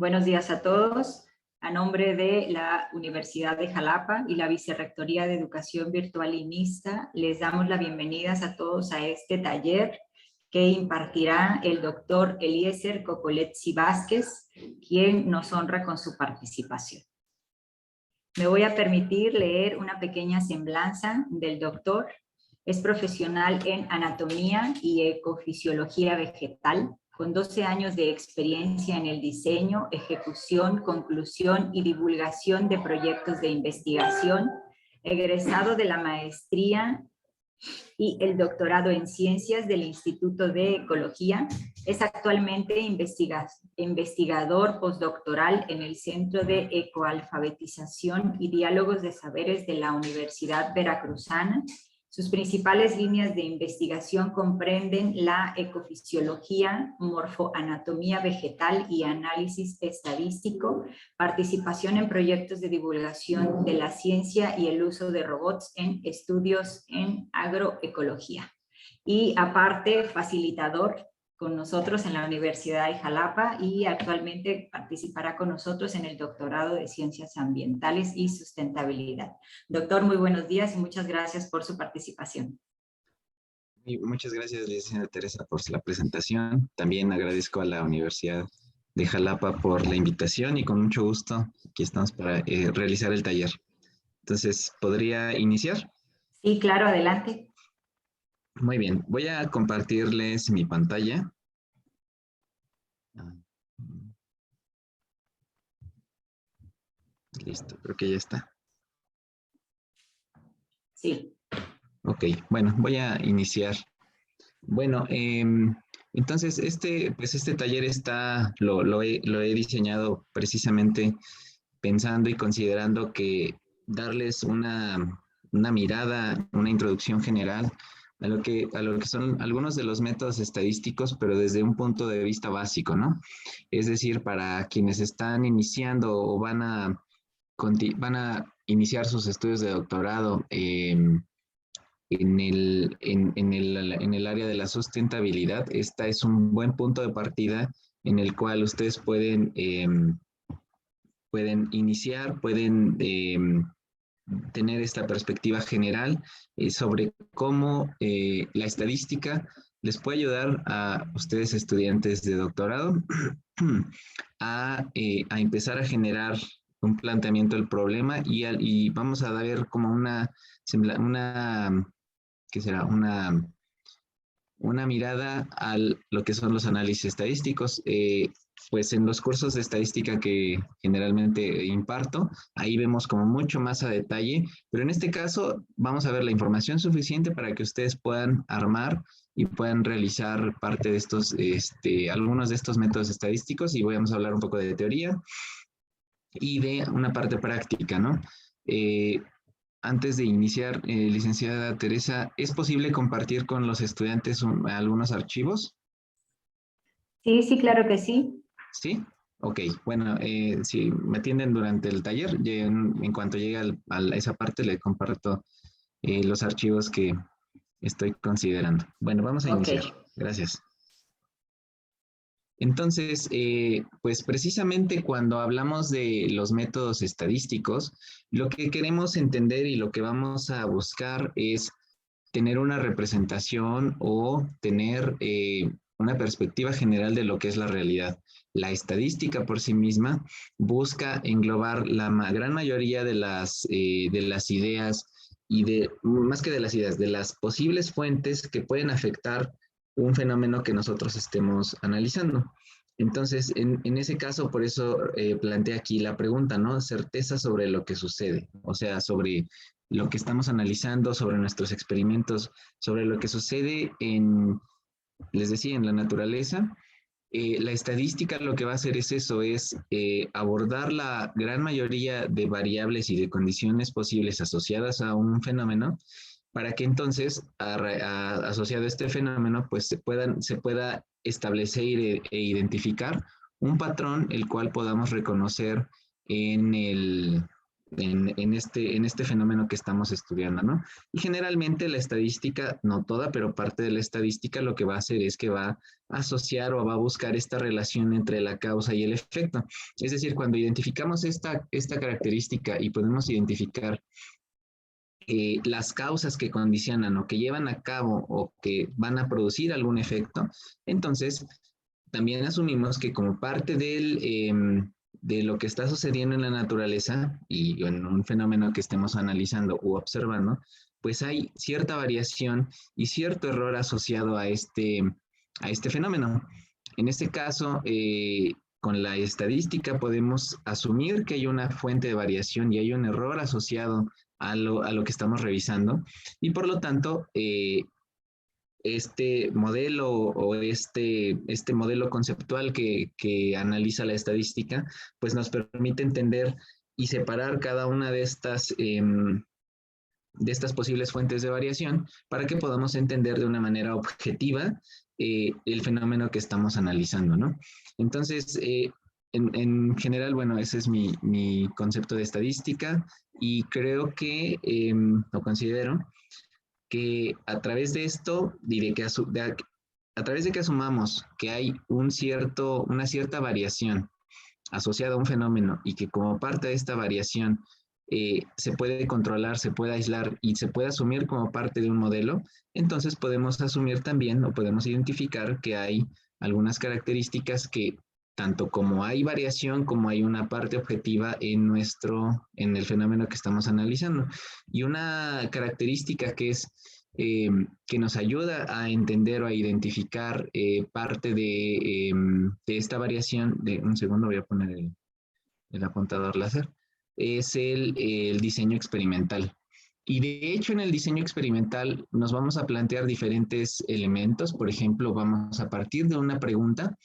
Buenos días a todos. A nombre de la Universidad de Jalapa y la Vicerrectoría de Educación Virtual y Mixta, les damos la bienvenida a todos a este taller que impartirá el doctor Eliezer Cocoletsi Vázquez, quien nos honra con su participación. Me voy a permitir leer una pequeña semblanza del doctor. Es profesional en anatomía y ecofisiología vegetal, con 12 años de experiencia en el diseño, ejecución, conclusión y divulgación de proyectos de investigación, egresado de la maestría y el doctorado en ciencias del Instituto de Ecología. Es actualmente investigador postdoctoral en el Centro de Ecoalfabetización y Diálogos de Saberes de la Universidad Veracruzana. Sus principales líneas de investigación comprenden la ecofisiología, morfoanatomía vegetal y análisis estadístico, participación en proyectos de divulgación de la ciencia y el uso de robots en estudios en agroecología. Y aparte, facilitador con nosotros en la Universidad de Jalapa y actualmente participará con nosotros en el doctorado de Ciencias Ambientales y Sustentabilidad. Doctor, muy buenos días y muchas gracias por su participación. Y muchas gracias, licenciada Teresa, por la presentación. También agradezco a la Universidad de Jalapa por la invitación y con mucho gusto aquí estamos para realizar el taller. Entonces, ¿podría iniciar? Sí, claro, adelante. Muy bien, voy a compartirles mi pantalla. Listo, creo que ya está. Sí. Ok, bueno, voy a iniciar. Bueno, entonces este taller lo he diseñado precisamente pensando y considerando que darles una mirada, una introducción general a lo que son algunos de los métodos estadísticos, pero desde un punto de vista básico, ¿no? Es decir, para quienes están iniciando o van a iniciar sus estudios de doctorado en el área de la sustentabilidad, esta es un buen punto de partida en el cual ustedes pueden iniciar, pueden tener esta perspectiva general sobre cómo la estadística les puede ayudar a ustedes estudiantes de doctorado a empezar a generar un planteamiento del problema y vamos a ver como ¿qué será? Una mirada a lo que son los análisis estadísticos. Pues en los cursos de estadística que generalmente imparto, ahí vemos como mucho más a detalle, pero en este caso vamos a ver la información suficiente para que ustedes puedan armar y puedan realizar parte de estos, algunos de estos métodos estadísticos, y vamos a hablar un poco de teoría y de una parte práctica, ¿no? Antes de iniciar, licenciada Teresa, ¿es posible compartir con los estudiantes algunos archivos? Sí, sí, claro que sí. ¿Sí? Ok, bueno, si me atienden durante el taller, en cuanto llegue a esa parte, le comparto los archivos que estoy considerando. Bueno, vamos a iniciar. Gracias. Entonces, pues precisamente cuando hablamos de los métodos estadísticos, lo que queremos entender y lo que vamos a buscar es tener una representación o tener una perspectiva general de lo que es la realidad. La estadística por sí misma busca englobar la gran mayoría de las ideas y más que de las ideas, de las posibles fuentes que pueden afectar un fenómeno que nosotros estemos analizando. Entonces, en ese caso, por eso planteé aquí la pregunta, ¿no? Certeza sobre lo que sucede, o sea, sobre lo que estamos analizando, sobre nuestros experimentos, sobre lo que sucede les decía, en la naturaleza. La estadística lo que va a hacer es eso, es abordar la gran mayoría de variables y de condiciones posibles asociadas a un fenómeno, para que entonces, asociado a este fenómeno, pues se pueda establecer e identificar un patrón el cual podamos reconocer en en este fenómeno que estamos estudiando, ¿no? Y generalmente la estadística, no toda, pero parte de la estadística lo que va a hacer es que va a asociar o va a buscar esta relación entre la causa y el efecto. Es decir, cuando identificamos esta característica y podemos identificar las causas que condicionan o que llevan a cabo o que van a producir algún efecto, entonces también asumimos que como parte de lo que está sucediendo en la naturaleza y en un fenómeno que estemos analizando u observando, pues hay cierta variación y cierto error asociado a este fenómeno. En este caso, con la estadística podemos asumir que hay una fuente de variación y hay un error asociado a lo que estamos revisando y por lo tanto este modelo o este modelo conceptual que analiza la estadística pues nos permite entender y separar cada una de estas posibles fuentes de variación para que podamos entender de una manera objetiva el fenómeno que estamos analizando, ¿no? Entonces, en general, bueno, ese es mi concepto de estadística y creo que, o considero, que a través de esto, diré que a través de que asumamos que hay una cierta variación asociada a un fenómeno y que como parte de esta variación se puede controlar, se puede aislar y se puede asumir como parte de un modelo, entonces podemos asumir también o podemos identificar que hay algunas características que tanto como hay variación como hay una parte objetiva en el fenómeno que estamos analizando. Y una característica que nos ayuda a entender o a identificar parte de esta variación, un segundo voy a poner el apuntador láser, es el diseño experimental. Y de hecho en el diseño experimental nos vamos a plantear diferentes elementos. Por ejemplo, vamos a partir de una pregunta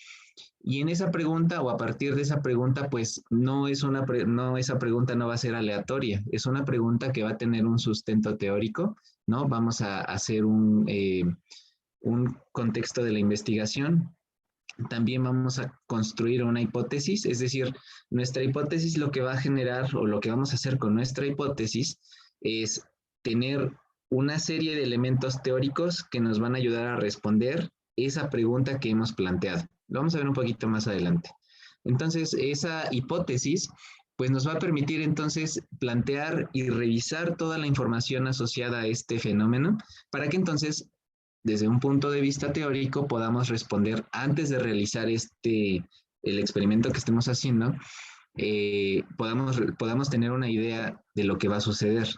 y en esa pregunta o a partir de esa pregunta, pues esa pregunta no va a ser aleatoria, es una pregunta que va a tener un sustento teórico, ¿no? Vamos a hacer un contexto de la investigación. También vamos a construir una hipótesis, es decir, nuestra hipótesis lo que va a generar o lo que vamos a hacer con nuestra hipótesis es tener una serie de elementos teóricos que nos van a ayudar a responder esa pregunta que hemos planteado. Lo vamos a ver un poquito más adelante. Entonces, esa hipótesis pues nos va a permitir entonces plantear y revisar toda la información asociada a este fenómeno para que entonces desde un punto de vista teórico podamos responder antes de realizar el experimento que estemos haciendo, podamos tener una idea de lo que va a suceder.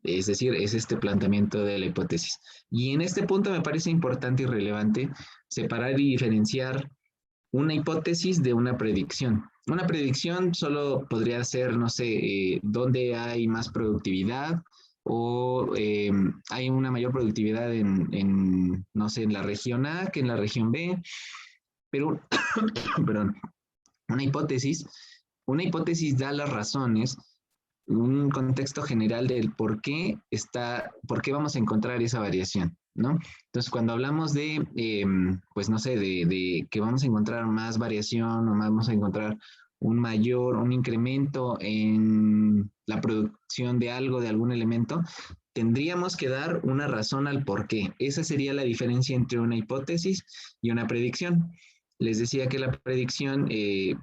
Es decir, es este planteamiento de la hipótesis. Y en este punto me parece importante y relevante separar y diferenciar una hipótesis de una predicción. Una predicción solo podría ser, no sé, dónde hay más productividad o hay una mayor productividad no sé, en la región A que en la región B, pero, perdón, una hipótesis da las razones, un contexto general del por qué vamos a encontrar esa variación, ¿no? Entonces, cuando hablamos de, pues no sé, de que vamos a encontrar más variación o vamos a encontrar un incremento en la producción de algo, de algún elemento, tendríamos que dar una razón al por qué. Esa sería la diferencia entre una hipótesis y una predicción. Les decía que la predicción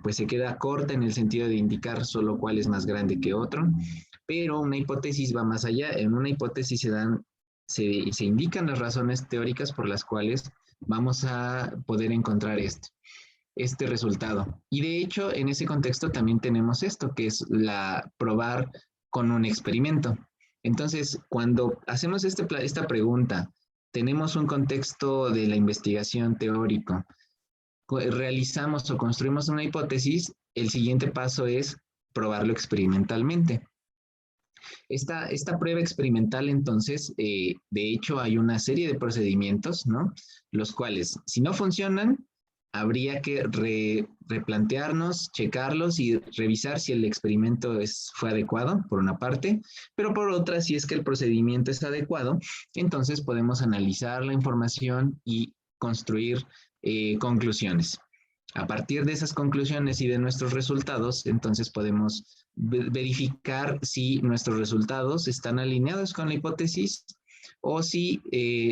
pues se queda corta en el sentido de indicar solo cuál es más grande que otro, pero una hipótesis va más allá. En una hipótesis se indican las razones teóricas por las cuales vamos a poder encontrar este resultado. Y de hecho, en ese contexto también tenemos esto, que es probar con un experimento. Entonces, cuando hacemos esta pregunta, tenemos un contexto de la investigación teórico, realizamos o construimos una hipótesis, el siguiente paso es probarlo experimentalmente. Esta prueba experimental, entonces, de hecho, hay una serie de procedimientos, ¿no? Los cuales, si no funcionan, habría que replantearnos, checarlos y revisar si el experimento fue adecuado, por una parte, pero por otra, si es que el procedimiento es adecuado, entonces podemos analizar la información y construir conclusiones. A partir de esas conclusiones y de nuestros resultados, entonces podemos verificar si nuestros resultados están alineados con la hipótesis o si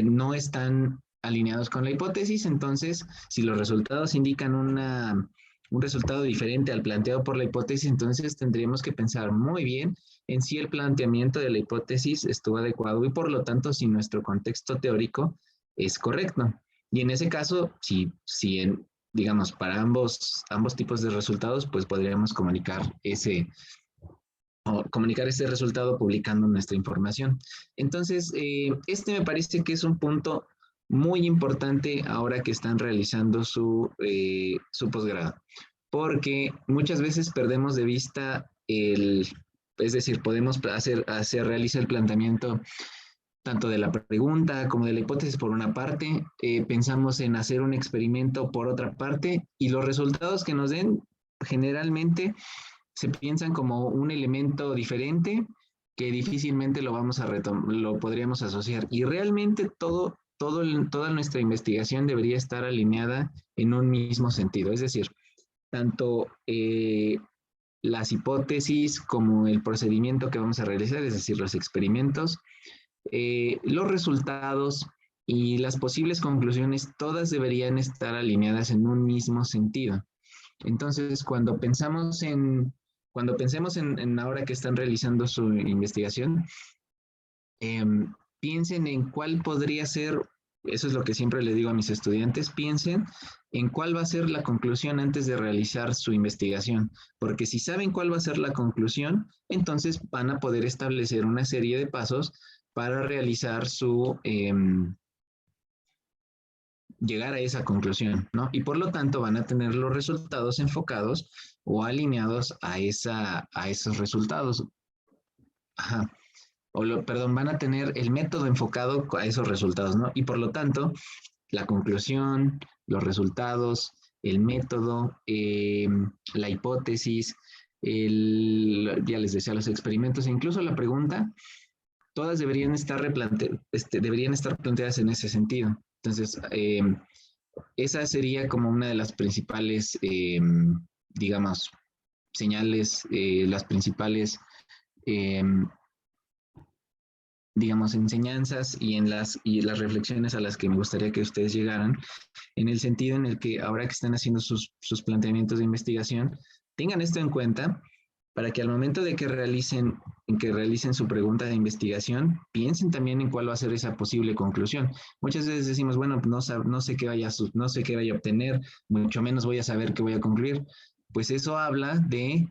no están alineados con la hipótesis. Entonces, si los resultados indican un resultado diferente al planteado por la hipótesis, entonces tendríamos que pensar muy bien en si el planteamiento de la hipótesis estuvo adecuado y por lo tanto si nuestro contexto teórico es correcto. Y en ese caso, digamos, para ambos tipos de resultados, pues podríamos comunicar ese resultado publicando nuestra información. Entonces, este me parece que es un punto muy importante ahora que están realizando su posgrado, porque muchas veces perdemos de vista es decir, podemos realizar el planteamiento tanto de la pregunta como de la hipótesis por una parte, pensamos en hacer un experimento por otra parte y los resultados que nos den generalmente se piensan como un elemento diferente que difícilmente lo podríamos asociar. Y realmente toda nuestra investigación debería estar alineada en un mismo sentido. Es decir, tanto las hipótesis como el procedimiento que vamos a realizar, es decir, los experimentos, los resultados y las posibles conclusiones, todas deberían estar alineadas en un mismo sentido. Entonces, cuando pensemos en ahora que están realizando su investigación, piensen en cuál podría ser, eso es lo que siempre les digo a mis estudiantes, piensen en cuál va a ser la conclusión antes de realizar su investigación, porque si saben cuál va a ser la conclusión, entonces van a poder establecer una serie de pasos para realizar llegar a esa conclusión, ¿no? Y por lo tanto van a tener los resultados enfocados o alineados a esos resultados. Ajá. Perdón, van a tener el método enfocado a esos resultados, ¿no? Y por lo tanto, la conclusión, los resultados, el método, la hipótesis, ya les decía, los experimentos, e incluso la pregunta, todas deberían estar planteadas en ese sentido. Entonces, esa sería como una de las principales, digamos, señales, las principales, digamos, enseñanzas y las reflexiones a las que me gustaría que ustedes llegaran, en el sentido en el que ahora que están haciendo sus planteamientos de investigación, tengan esto en cuenta para que al momento de que realicen su pregunta de investigación, piensen también en cuál va a ser esa posible conclusión. Muchas veces decimos, bueno, no sé qué vaya a obtener, mucho menos voy a saber qué voy a concluir. Pues eso habla de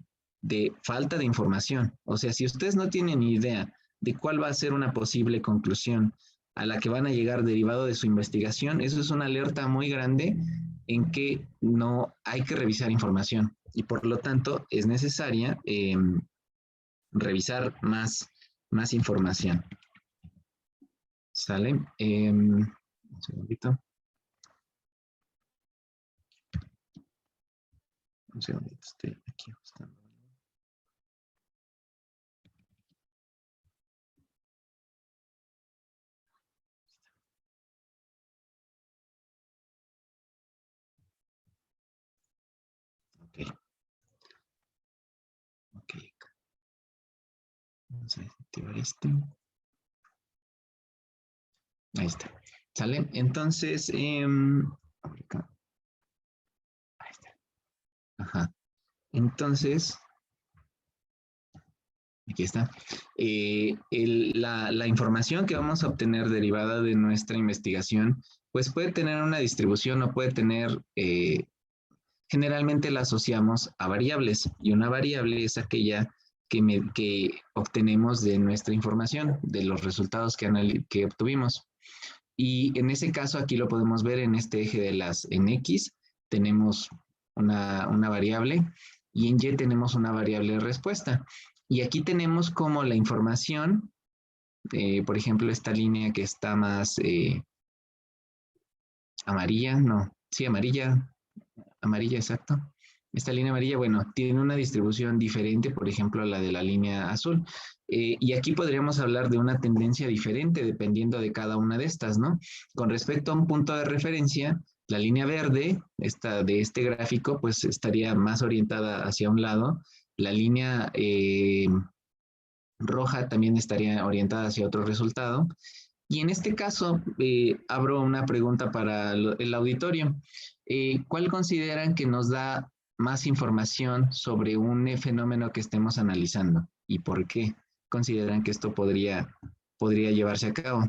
falta de información. O sea, si ustedes no tienen ni idea de cuál va a ser una posible conclusión a la que van a llegar derivado de su investigación, eso es una alerta muy grande en que no hay que revisar información y por lo tanto es necesaria revisar más información. ¿Sale? Un segundito. Un segundito, estoy aquí ajustando. Ok. Vamos a desactivar este. Ahí está. ¿Sale? Entonces, ahí está. Ajá. Entonces, aquí está. La información que vamos a obtener derivada de nuestra investigación, pues puede tener una distribución o puede tener, generalmente la asociamos a variables y una variable es aquella que obtenemos de nuestra información, de los resultados que obtuvimos. Y en ese caso aquí lo podemos ver en este eje en X tenemos una variable y en Y tenemos una variable de respuesta. Y aquí tenemos como la información, por ejemplo, esta línea que está más amarilla, no, sí, amarilla, exacto. Esta línea amarilla, bueno, tiene una distribución diferente, por ejemplo, a la de la línea azul. Y aquí podríamos hablar de una tendencia diferente dependiendo de cada una de estas, ¿no? Con respecto a un punto de referencia, La línea verde, esta de este gráfico, pues estaría más orientada hacia un lado. La línea roja también estaría orientada hacia otro resultado. Y en este caso, abro una pregunta para el auditorio. ¿Cuál consideran que nos da más información sobre un fenómeno que estemos analizando? ¿Y por qué consideran que esto podría llevarse a cabo?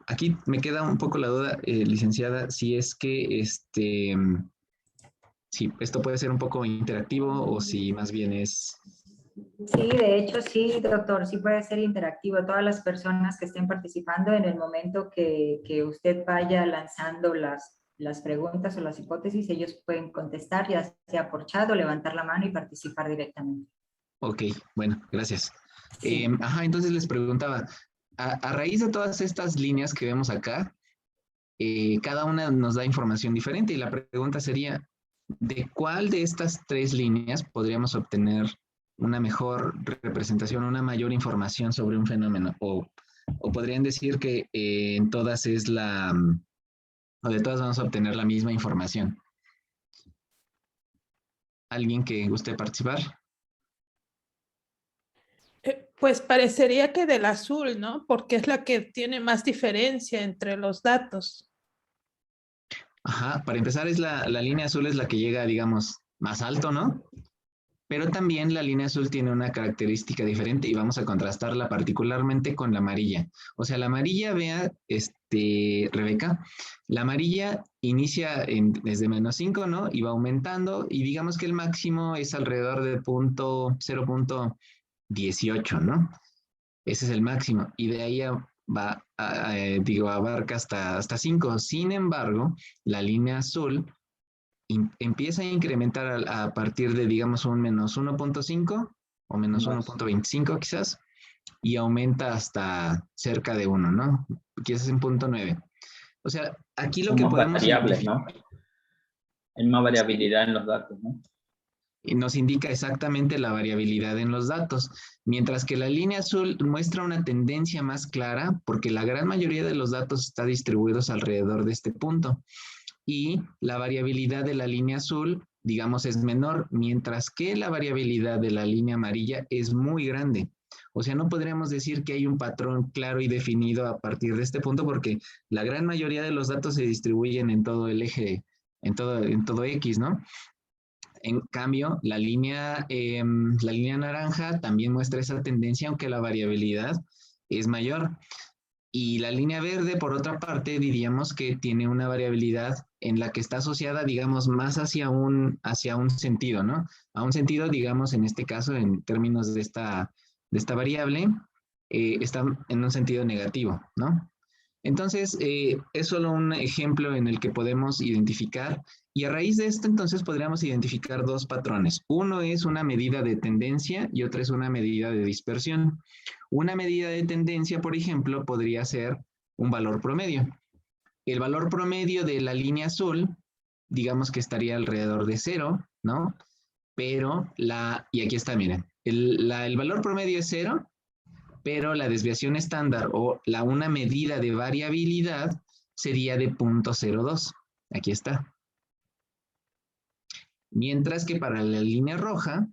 Aquí me queda un poco la duda, licenciada, si es que si esto puede ser un poco interactivo o si más bien es... Sí, de hecho sí, doctor, sí puede ser interactivo. Todas las personas que estén participando en el momento que usted vaya lanzando las preguntas o las hipótesis, ellos pueden contestar, ya sea por chat o levantar la mano y participar directamente. Ok, bueno, gracias. Sí. Entonces les preguntaba, a raíz de todas estas líneas que vemos acá, cada una nos da información diferente y la pregunta sería, ¿de cuál de estas tres líneas podríamos obtener una mejor representación, una mayor información sobre un fenómeno? O podrían decir que en todas es o de todas vamos a obtener la misma información. ¿Alguien que guste participar? Pues parecería que del azul, ¿no? Porque es la que tiene más diferencia entre los datos. Ajá, para empezar es la línea azul es la que llega, digamos, más alto, ¿no? Pero también la línea azul tiene una característica diferente y vamos a contrastarla particularmente con la amarilla. O sea, la amarilla, vea, Rebeca, la amarilla inicia desde -5, ¿no? Y va aumentando y digamos que el máximo es alrededor de 0.18, ¿no? Ese es el máximo y de ahí abarca hasta 5. Sin embargo, la línea azul empieza a incrementar a partir de, digamos, un -1.5 o -1.25 quizás, y aumenta hasta cerca de 1, ¿no? Quizás en 0.9. O sea, aquí lo Son que más podemos variables, ¿no? Hay más Sí, variabilidad en los datos, ¿no? y nos indica exactamente la variabilidad en los datos, mientras que la línea azul muestra una tendencia más clara porque la gran mayoría de los datos está distribuidos alrededor de este punto. Y la variabilidad de la línea azul, digamos, es menor, mientras que la variabilidad de la línea amarilla es muy grande. O sea, no podríamos decir que hay un patrón claro y definido a partir de este punto porque la gran mayoría de los datos se distribuyen en todo el eje, en todo X, ¿no? En cambio, la línea naranja también muestra esa tendencia, aunque la variabilidad es mayor. Y la línea verde, por otra parte, diríamos que tiene una variabilidad en la que está asociada, digamos, más hacia un sentido, ¿no? A un sentido, digamos, en este caso, en términos de esta variable, está en un sentido negativo, ¿no? Entonces, es solo un ejemplo en el que podemos identificar y a raíz de esto entonces podríamos identificar dos patrones. Uno es una medida de tendencia y otra es una medida de dispersión. Una medida de tendencia, por ejemplo, podría ser un valor promedio. El valor promedio de la línea azul, digamos que estaría alrededor de 0, ¿no? Pero y aquí está, miren, el valor promedio es 0, pero la desviación estándar o una medida de variabilidad sería de 0.02. Aquí está. Mientras que para la línea roja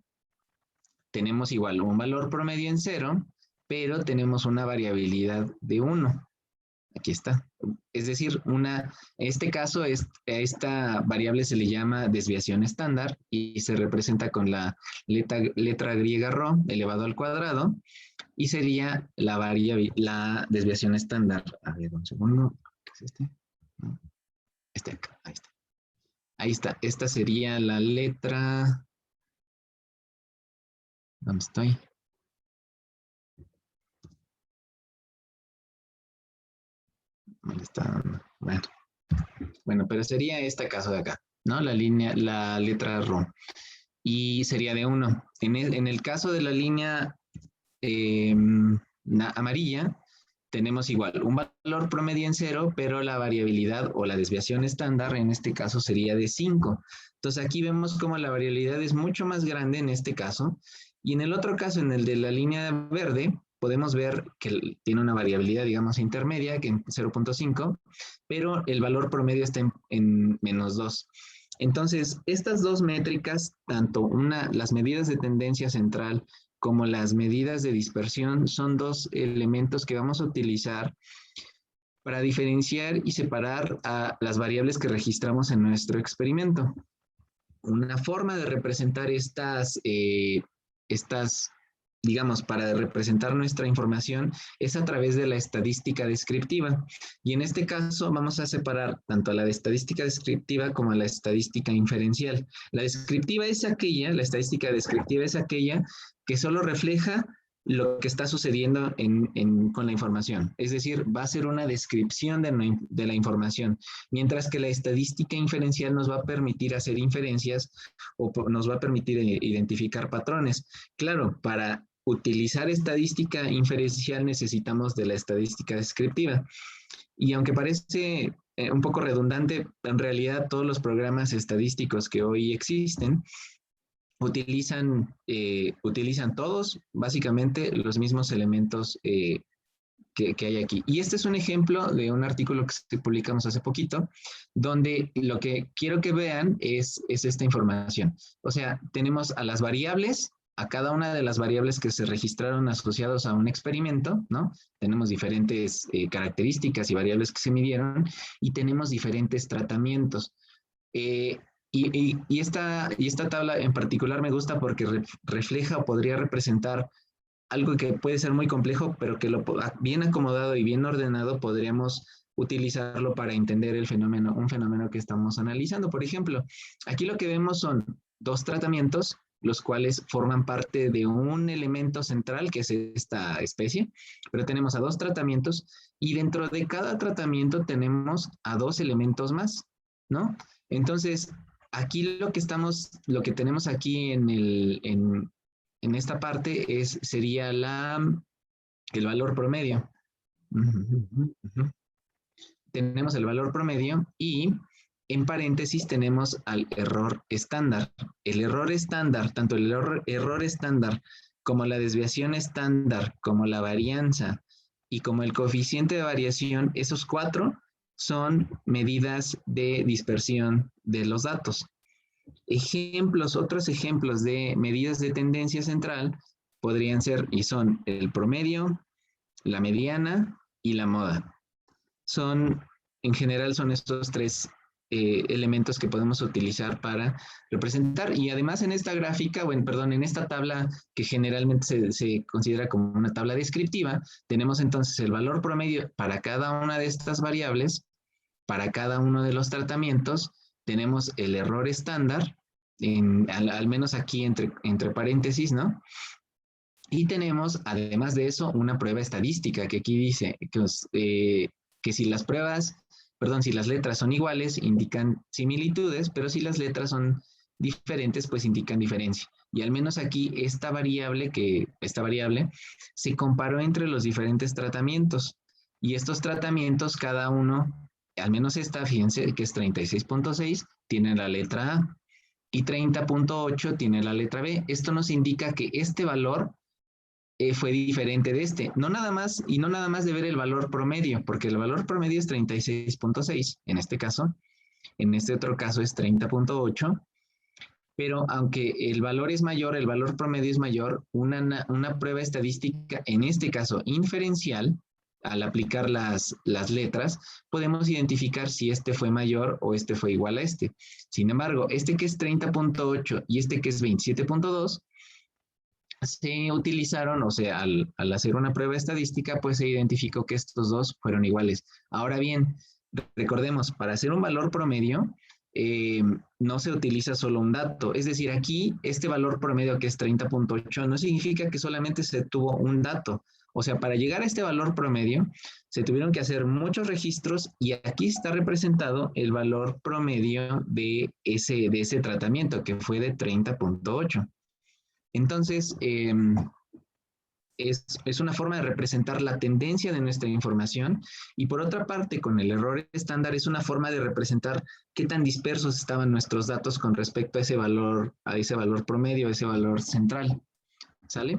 tenemos igual un valor promedio en 0, pero tenemos una variabilidad de 1. Aquí está. Es decir, en este caso, esta variable se le llama desviación estándar y se representa con la letra griega ρ elevado al cuadrado y sería la desviación estándar. A ver, un segundo. ¿Qué es este? No. Este acá, ahí está. Ahí está. Esta sería la letra. ¿Dónde estoy? ¿Dónde está? Bueno, pero sería este caso de acá, ¿no? La letra ρ. Y sería de 1. En el caso de la línea amarilla, tenemos igual un valor promedio en 0, pero la variabilidad o la desviación estándar en este caso sería de 5. Entonces aquí vemos como la variabilidad es mucho más grande en este caso. Y en el otro caso, en el de la línea verde, podemos ver que tiene una variabilidad, digamos, intermedia, que en 0.5, pero el valor promedio está en -2. Entonces, estas dos métricas, tanto las medidas de tendencia central como las medidas de dispersión, son dos elementos que vamos a utilizar para diferenciar y separar a las variables que registramos en nuestro experimento. Una forma de representar digamos, para representar nuestra información es a través de la estadística descriptiva. Y en este caso vamos a separar tanto a la de estadística descriptiva como a la estadística inferencial. La estadística descriptiva es aquella que solo refleja lo que está sucediendo con la información. Es decir, va a ser una descripción de la información, mientras que la estadística inferencial nos va a permitir hacer inferencias o nos va a permitir identificar patrones. Claro, para utilizar estadística inferencial necesitamos de la estadística descriptiva. Y aunque parece un poco redundante, en realidad todos los programas estadísticos que hoy existen utilizan todos básicamente los mismos elementos que hay aquí. Y este es un ejemplo de un artículo que publicamos hace poquito, donde lo que quiero que vean es esta información. O sea, tenemos a las variables, a cada una de las variables que se registraron asociados a un experimento, ¿no? Tenemos diferentes características y variables que se midieron y tenemos diferentes tratamientos. Y esta tabla en particular me gusta porque refleja o podría representar algo que puede ser muy complejo, pero que bien acomodado y bien ordenado podríamos utilizarlo para entender un fenómeno que estamos analizando. Por ejemplo, aquí lo que vemos son dos tratamientos, los cuales forman parte de un elemento central, que es esta especie, pero tenemos a dos tratamientos y dentro de cada tratamiento tenemos a dos elementos más, ¿no? Entonces, aquí lo que tenemos aquí en esta parte sería el valor promedio. Tenemos el valor promedio y en paréntesis tenemos al error estándar. El error estándar, tanto el error estándar como la desviación estándar, como la varianza y como el coeficiente de variación, esos cuatro son medidas de dispersión de los datos. Otros ejemplos de medidas de tendencia central podrían ser y son el promedio, la mediana y la moda. En general son estos tres elementos que podemos utilizar para representar. Y además en esta gráfica, en esta tabla que generalmente se considera como una tabla descriptiva, tenemos entonces el valor promedio para cada una de estas variables, para cada uno de los tratamientos, tenemos el error estándar, al menos aquí entre paréntesis, ¿no? Y tenemos, además de eso, una prueba estadística que aquí dice que si las letras son iguales, indican similitudes, pero si las letras son diferentes, pues indican diferencia. Y al menos aquí esta variable se comparó entre los diferentes tratamientos. Y estos tratamientos, cada uno, al menos fíjense que es 36.6, tiene la letra A, y 30.8 tiene la letra B. Esto nos indica que este valor fue diferente de este. No nada más de ver el valor promedio, porque el valor promedio es 36.6 en este caso. En este otro caso es 30.8. Pero aunque el valor es mayor, el valor promedio es mayor, una prueba estadística, en este caso inferencial, al aplicar las letras, podemos identificar si este fue mayor o este fue igual a este. Sin embargo, este que es 30.8 y este que es 27.2, se utilizaron, o sea, al hacer una prueba estadística, pues se identificó que estos dos fueron iguales. Ahora bien, recordemos, para hacer un valor promedio, no se utiliza solo un dato. Es decir, aquí este valor promedio que es 30.8 no significa que solamente se tuvo un dato. O sea, para llegar a este valor promedio, se tuvieron que hacer muchos registros y aquí está representado el valor promedio de ese tratamiento, que fue de 30.8. Entonces, es una forma de representar la tendencia de nuestra información y por otra parte, con el error estándar es una forma de representar qué tan dispersos estaban nuestros datos con respecto a ese valor promedio, a ese valor central. ¿Sale?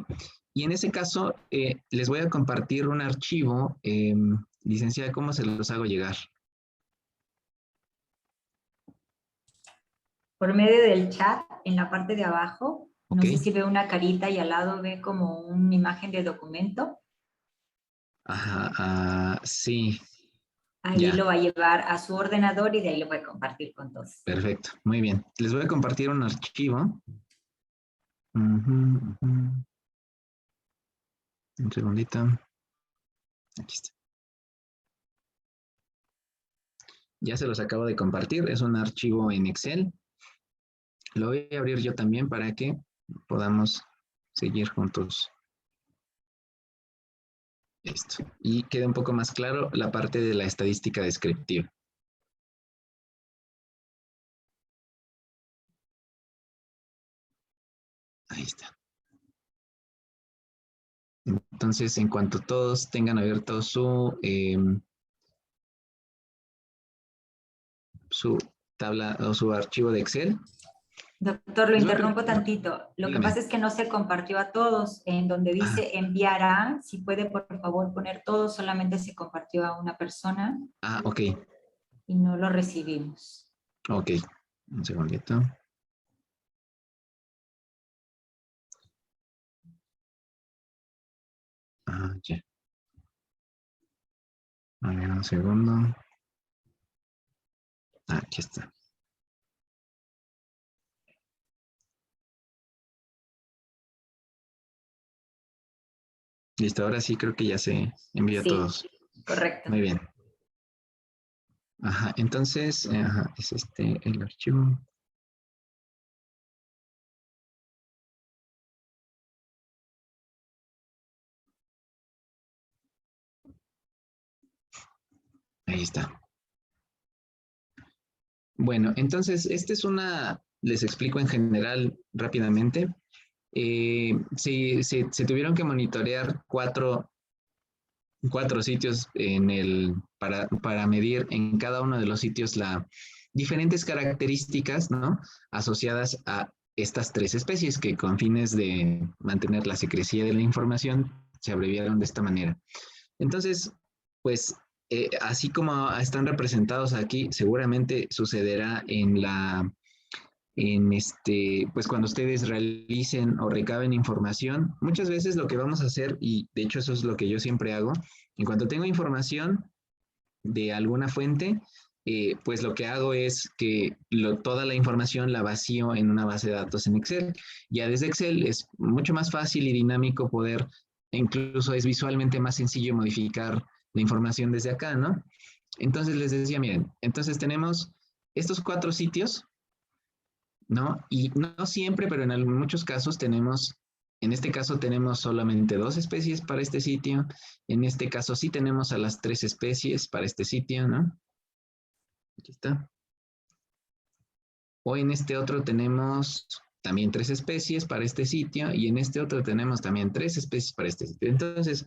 Y en ese caso, les voy a compartir un archivo. Licenciada, ¿cómo se los hago llegar? Por medio del chat, en la parte de abajo, no Ok. sé si ve una carita y al lado ve como una imagen de documento. Ajá, sí, Ahí ya, lo va a llevar a su ordenador y de ahí lo puede compartir con todos. perfecto, muy bien. Les voy a compartir un archivo. Ujú, ujú. Un segundito. Aquí está. Ya se los acabo de compartir. Es un archivo en Excel. Lo voy a abrir yo también para que podamos seguir juntos esto. Y quede un poco más claro la parte de la estadística descriptiva. Ahí está. Entonces, en cuanto todos tengan abierto su tabla o su archivo de Excel, Doctor, lo les voy a interrumpo preguntar, tantito. Lo que dígame. pasa es que no se compartió a todos. En donde Ah, dice enviará, si puede por favor poner todos, solamente se compartió a una persona ok, y no lo recibimos. ok. Un segundito. Ya. A ver, un segundo. Aquí está. Listo, ahora sí creo que ya se envió a Sí, todos. correcto. Muy bien. Ajá, entonces, es el archivo. Ahí está. Bueno, entonces, les explico en general rápidamente. Se tuvieron que monitorear cuatro sitios para medir en cada uno de los sitios las diferentes características, ¿no? Asociadas a estas tres especies que con fines de mantener la secrecía de la información se abreviaron de esta manera. Entonces, pues así como están representados aquí, seguramente sucederá pues cuando ustedes realicen o recaben información, muchas veces lo que vamos a hacer, y de hecho eso es lo que yo siempre hago, en cuanto tengo información de alguna fuente, pues lo que hago es que toda la información la vacío en una base de datos en Excel. Ya desde Excel es mucho más fácil y dinámico poder, incluso es visualmente más sencillo modificar la información desde acá, ¿no? Entonces les decía, miren, entonces tenemos estos cuatro sitios, ¿no? Y no siempre, pero en muchos casos en este caso tenemos solamente dos especies para este sitio, en este caso sí tenemos a las tres especies para este sitio, ¿no? Aquí está. O en este otro tenemos también tres especies para este sitio y en este otro tenemos también tres especies para este sitio. Entonces,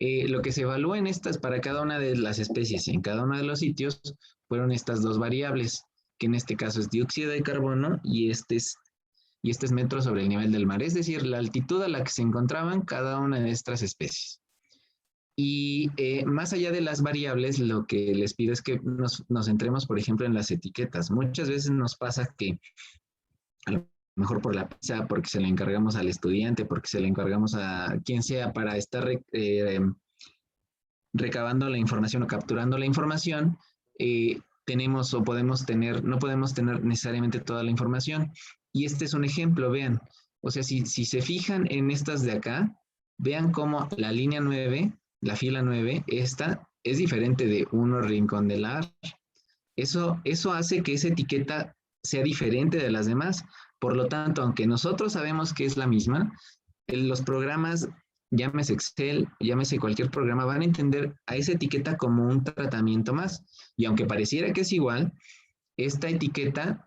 lo que se evalúa en estas para cada una de las especies en cada uno de los sitios fueron estas dos variables, que en este caso es dióxido de carbono y este es metro sobre el nivel del mar, es decir, la altitud a la que se encontraban cada una de estas especies. Y más allá de las variables, lo que les pido es que nos centremos, por ejemplo, en las etiquetas. Muchas veces nos pasa que a lo mejor por la pizza, porque se le encargamos al estudiante, porque se le encargamos a quien sea para estar recabando la información o capturando la información, tenemos o podemos tener, no podemos tener necesariamente toda la información. Y este es un ejemplo, vean. O sea, si se fijan en estas de acá, vean cómo la línea 9, la fila 9, esta es diferente de uno rincón del ar. Eso hace que esa etiqueta sea diferente de las demás. Por lo tanto, aunque nosotros sabemos que es la misma, los programas, llámese Excel, llámese cualquier programa, van a entender a esa etiqueta como un tratamiento más. Y aunque pareciera que es igual, esta etiqueta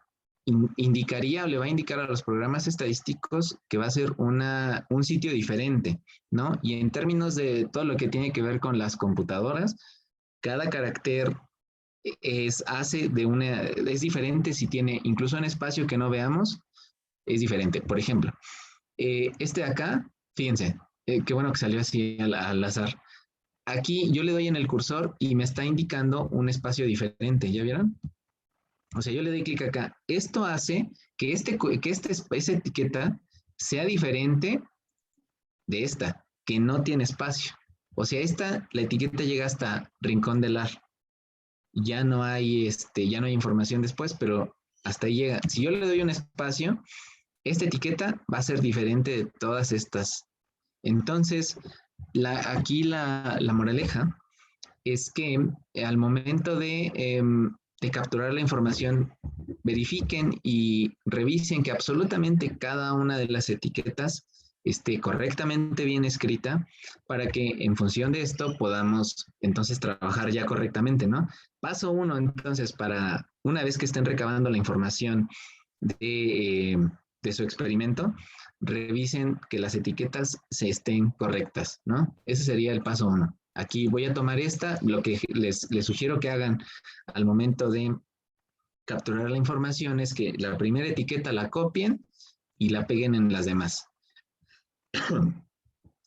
indicaría o le va a indicar a los programas estadísticos que va a ser un sitio diferente, ¿no? Y en términos de todo lo que tiene que ver con las computadoras, cada carácter es diferente si tiene, incluso en espacio que no veamos, es diferente. Por ejemplo, este de acá, fíjense, qué bueno que salió así al azar. Aquí yo le doy en el cursor y me está indicando un espacio diferente, ¿ya vieron? O sea, yo le doy clic acá. Esto hace que esa etiqueta sea diferente de esta, que no tiene espacio. O sea, la etiqueta llega hasta Rincón del Ar. Ya no hay, ya no hay información después, pero hasta ahí llega. Si yo le doy un espacio, esta etiqueta va a ser diferente de todas estas. Entonces, aquí la moraleja es que al momento de capturar la información, verifiquen y revisen que absolutamente cada una de las etiquetas esté correctamente bien escrita para que en función de esto podamos entonces trabajar ya correctamente, ¿no? Paso 1, entonces, para una vez que estén recabando la información de su experimento, revisen que las etiquetas se estén correctas, ¿no? Ese sería el paso 1. Aquí voy a tomar lo que les sugiero que hagan al momento de capturar la información es que la primera etiqueta la copien y la peguen en las demás.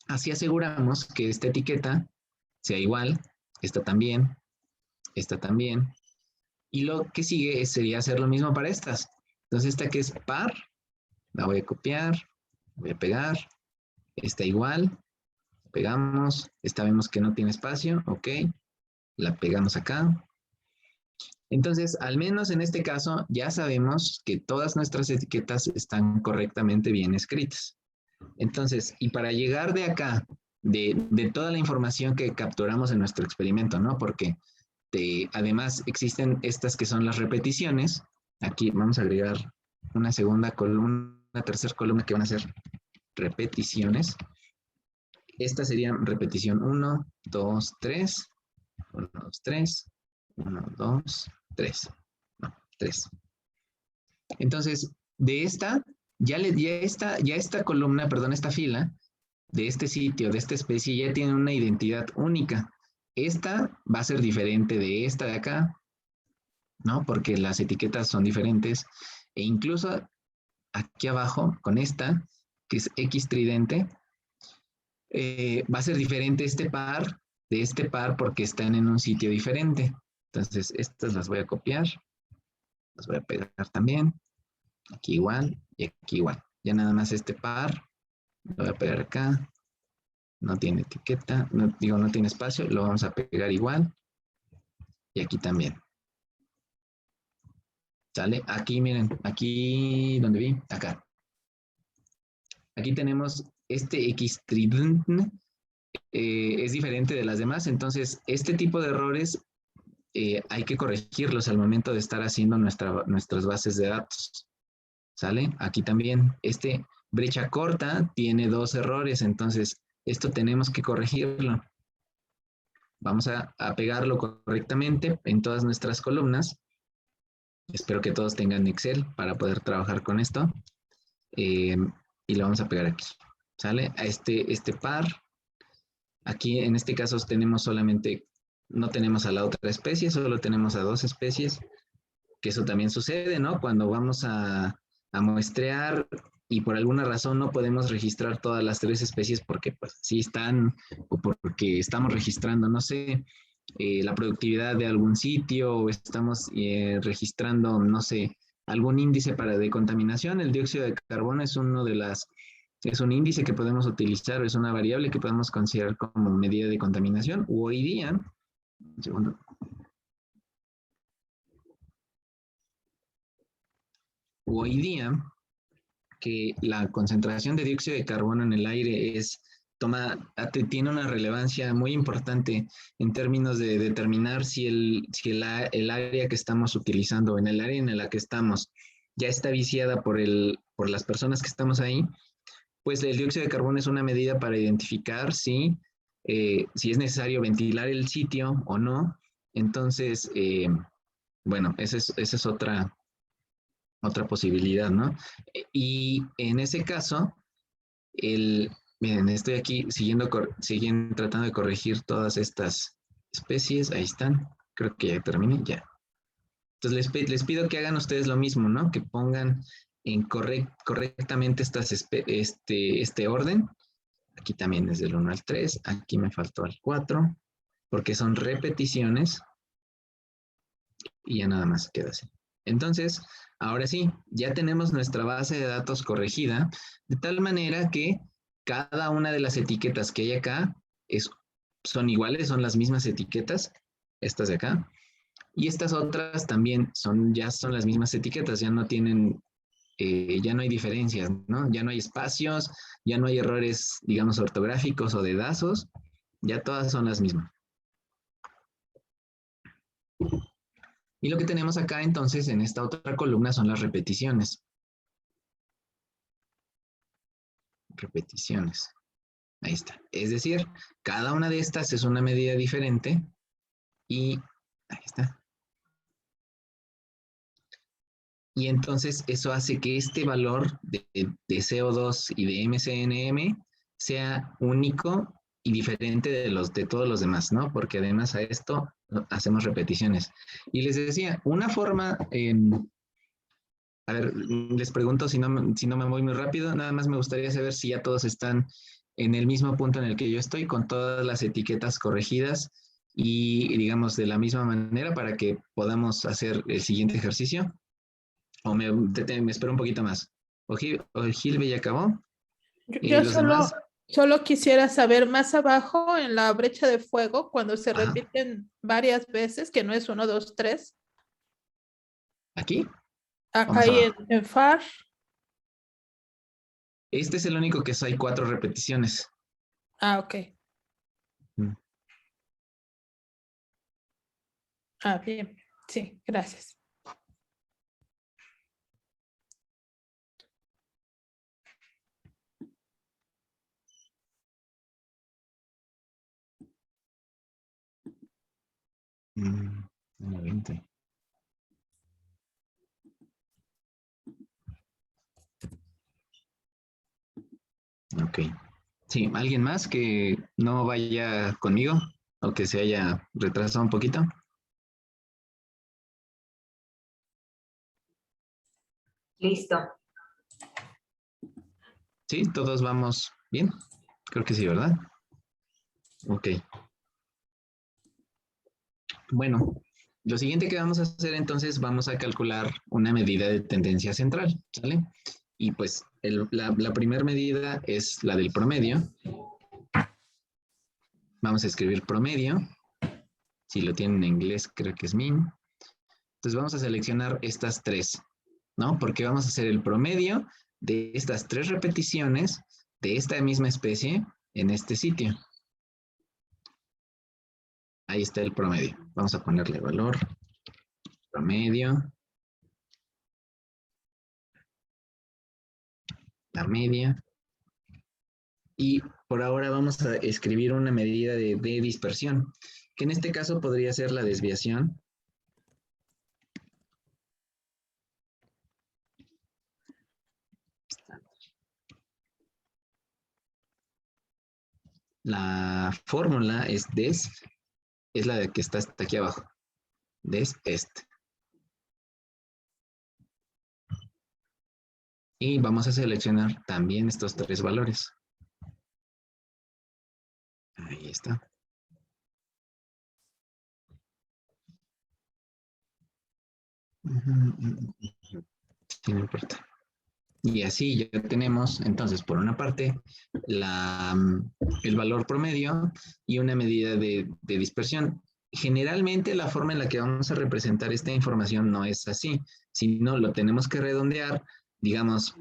Así aseguramos que esta etiqueta sea igual, esta también, y lo que sigue sería hacer lo mismo para estas. Entonces esta que es par, la voy a copiar, voy a pegar, esta igual, pegamos, esta vemos que no tiene espacio, ok, la pegamos acá. Entonces, al menos en este caso, ya sabemos que todas nuestras etiquetas están correctamente bien escritas. Entonces, y para llegar de acá, de toda la información que capturamos en nuestro experimento, ¿no? Porque además existen estas que son las repeticiones. Aquí vamos a agregar una segunda columna, una tercera columna que van a ser repeticiones. Esta sería repetición 1, 2, 3, 1, 2, 3, 1, 2, 3. No, 3. Entonces, de esta, ya esta columna, perdón, esta fila, de este sitio, de esta especie, ya tiene una identidad única. Esta va a ser diferente de esta de acá, ¿no? Porque las etiquetas son diferentes. E incluso aquí abajo, con esta, que es X tridente, va a ser diferente de este par porque están en un sitio diferente. Entonces, estas las voy a copiar, las voy a pegar también, aquí igual y aquí igual. Ya nada más este par, lo voy a pegar acá, no tiene etiqueta, no tiene espacio, lo vamos a pegar igual y aquí también. ¿Sale? Aquí, miren, aquí donde vi, acá. Aquí tenemos este X tridente, es diferente de las demás, entonces este tipo de errores hay que corregirlos al momento de estar haciendo nuestras bases de datos. ¿Sale? Aquí también, brecha corta tiene 2 errores, entonces esto tenemos que corregirlo. Vamos a pegarlo correctamente en todas nuestras columnas. Espero que todos tengan Excel para poder trabajar con esto. Y lo vamos a pegar aquí. ¿Sale? A este par. Aquí en este caso tenemos no tenemos a la otra especie, solo tenemos a 2 especies. Que eso también sucede, ¿no? Cuando vamos a muestrear y por alguna razón no podemos registrar todas las 3 especies porque pues sí están o porque estamos registrando, no sé, la productividad de algún sitio o estamos registrando, no sé, algún índice de contaminación. El dióxido de carbono es es un índice que podemos utilizar, es una variable que podemos considerar como medida de contaminación. Hoy día, un segundo. Hoy día, que la concentración de dióxido de carbono en el aire tiene una relevancia muy importante en términos de determinar si el área que estamos utilizando, en el área en la que estamos, ya está viciada por las personas que estamos ahí, pues el dióxido de carbono es una medida para identificar si es necesario ventilar el sitio o no. Entonces, bueno, esa es otra posibilidad, ¿no? Y en ese caso, miren, estoy aquí siguiendo tratando de corregir todas estas especies, ahí están, creo que ya terminé, ya. Entonces les pido que hagan ustedes lo mismo, ¿no? Que pongan correctamente este orden Aquí también es del 1 al 3. Aquí me faltó el 4, porque son repeticiones. Y ya nada más queda así. Entonces, ahora sí, ya tenemos nuestra base de datos corregida, de tal manera que cada una de las etiquetas que hay acá son iguales, son las mismas etiquetas, estas de acá, y estas otras también ya son las mismas etiquetas, ya no tienen, ya no hay diferencias, ¿no? Ya no hay espacios, ya no hay errores, digamos, ortográficos o de datos, ya todas son las mismas. Y lo que tenemos acá entonces en esta otra columna son las repeticiones. Repeticiones. Ahí está. Es decir, cada una de estas es una medida diferente y ahí está. Y entonces eso hace que este valor de CO2 y de MCNM sea único y diferente de todos los demás, ¿no? Porque además a esto hacemos repeticiones. Y les decía, una forma, a ver, les pregunto si no me voy muy rápido, nada más me gustaría saber si ya todos están en el mismo punto en el que yo estoy, con todas las etiquetas corregidas y digamos de la misma manera para que podamos hacer el siguiente ejercicio. O me espero un poquito más. O Gilbe ya acabó. Yo Los demás. solo quisiera saber más abajo en la brecha de fuego, cuando se Ajá. repiten varias veces, que no es 1, 2, 3. ¿Aquí? Ahí en FAR. Este es el único que hay 4 repeticiones. Ah, ok. Ah, bien. Sí, gracias. No, 20. Ok. Sí, ¿alguien más que no vaya conmigo o que se haya retrasado un poquito? Listo. Sí, todos vamos bien. Creo que sí, ¿verdad? Ok. Bueno, lo siguiente que vamos a hacer entonces, vamos a calcular una medida de tendencia central, ¿sale? Y pues la primera medida es la del promedio. Vamos a escribir promedio. Si lo tienen en inglés, creo que es mean. Entonces vamos a seleccionar estas 3, ¿no? Porque vamos a hacer el promedio de estas 3 repeticiones de esta misma especie en este sitio. Ahí está el promedio. Vamos a ponerle valor. Promedio. La media. Y por ahora vamos a escribir una medida de dispersión, que en este caso podría ser la desviación. La fórmula es es la de que está hasta aquí abajo. Est. Y vamos a seleccionar también estos 3 valores. Ahí está. Sí, no importa. Y así ya tenemos, entonces, por una parte, el valor promedio y una medida de dispersión. Generalmente la forma en la que vamos a representar esta información no es así, sino lo tenemos que redondear, digamos,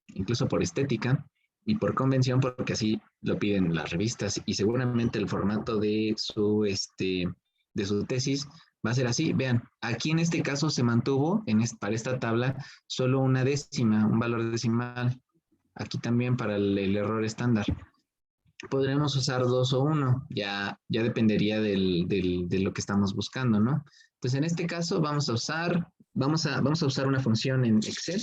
incluso por estética y por convención, porque así lo piden las revistas y seguramente el formato de su tesis va a ser así. Vean, aquí en este caso se mantuvo para esta tabla solo una décima, un valor decimal. Aquí también para el error estándar. Podremos usar 2 o 1, ya dependería de lo que estamos buscando, ¿no? Entonces, en este caso vamos a usar una función en Excel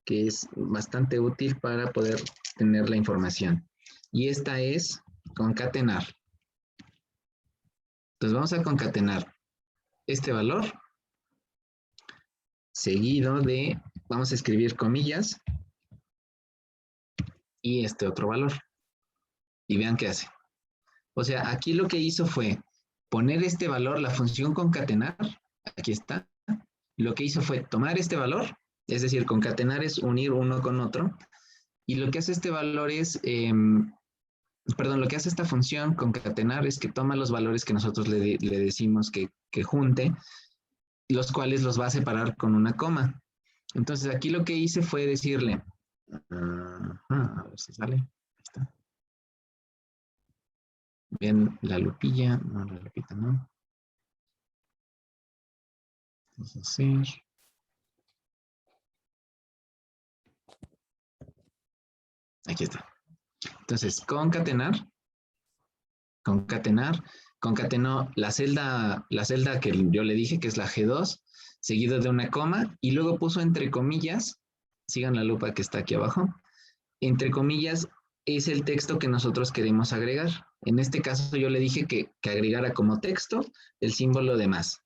que es bastante útil para poder tener la información. Y esta es concatenar. Entonces, vamos a concatenar este valor seguido de, vamos a escribir comillas, y este otro valor. Y vean qué hace. O sea, aquí lo que hizo fue poner este valor, la función concatenar, aquí está. Lo que hizo fue tomar este valor, es decir, concatenar es unir uno con otro, y lo que hace este valor es, lo que hace esta función concatenar es que toma los valores que nosotros le decimos que junte, los cuales los va a separar con una coma. Entonces aquí lo que hice fue decirle, a ver si sale, ahí está. Bien, la lupilla, no, la lupita no. Vamos a hacer. Aquí está. Entonces, concatenar, concatenó la celda que yo le dije, que es la G2, seguido de una coma, y luego puso entre comillas, sigan la lupa que está aquí abajo, entre comillas es el texto que nosotros queremos agregar. En este caso yo le dije que agregara como texto el símbolo de más.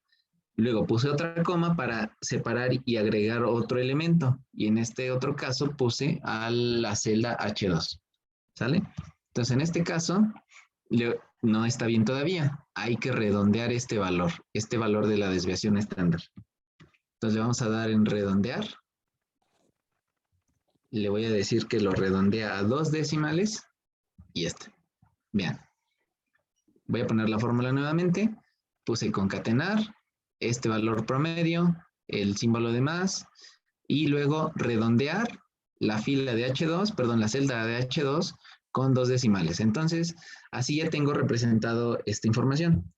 Luego puse otra coma para separar y agregar otro elemento. Y en este otro caso puse a la celda H2. ¿Sale? Entonces en este caso no está bien todavía. Hay que redondear este valor de la desviación estándar. Entonces le vamos a dar en redondear. Le voy a decir que lo redondea a 2 decimales y este. Vean. Voy a poner la fórmula nuevamente. Puse concatenar, este valor promedio, el símbolo de más, y luego redondear la fila de H2, perdón, la celda de H2 con 2 decimales. Entonces, así ya tengo representado esta información.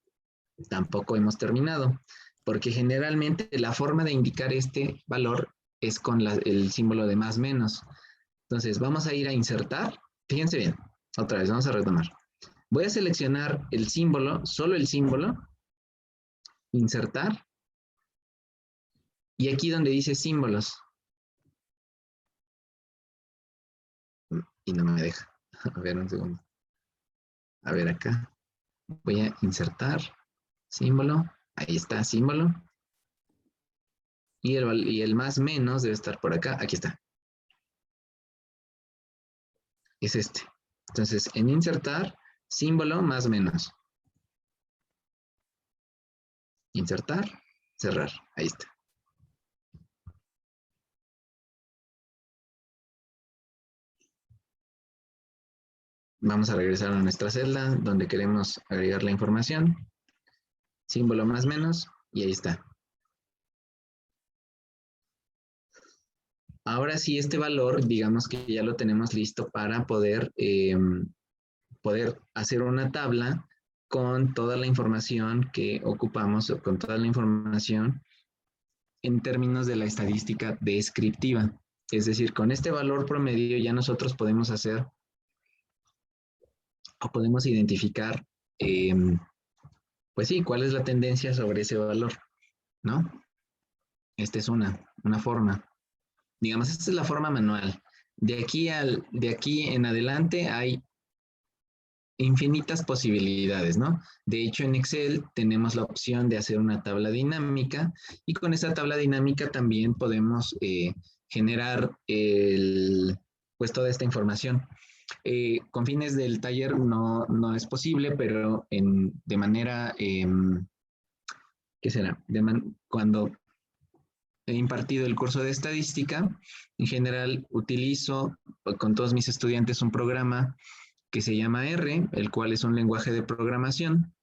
Tampoco hemos terminado, porque generalmente la forma de indicar este valor es con el símbolo de más menos. Entonces, vamos a ir a insertar. Fíjense bien, otra vez, vamos a retomar. Voy a seleccionar el símbolo, solo el símbolo, insertar, y aquí donde dice símbolos, y no me deja. A ver, un segundo. A ver acá. Voy a insertar símbolo. Ahí está, símbolo. Y el más menos debe estar por acá. Aquí está. Es este. Entonces, en insertar, símbolo más menos. Insertar, cerrar. Ahí está. Vamos a regresar a nuestra celda donde queremos agregar la información. Símbolo más menos y ahí está. Ahora sí, este valor, digamos que ya lo tenemos listo para poder hacer una tabla con toda la información que ocupamos, o con toda la información en términos de la estadística descriptiva. Es decir, con este valor promedio ya nosotros podemos hacer o podemos identificar, pues sí, cuál es la tendencia sobre ese valor, ¿no? Esta es una forma. Digamos, esta es la forma manual. De aquí en adelante hay infinitas posibilidades, ¿no? De hecho, en Excel tenemos la opción de hacer una tabla dinámica y con esa tabla dinámica también podemos generar pues toda esta información. Con fines del taller no es posible, pero de manera, ¿qué será? Cuando he impartido el curso de estadística, en general utilizo con todos mis estudiantes un programa que se llama R, el cual es un lenguaje de programación,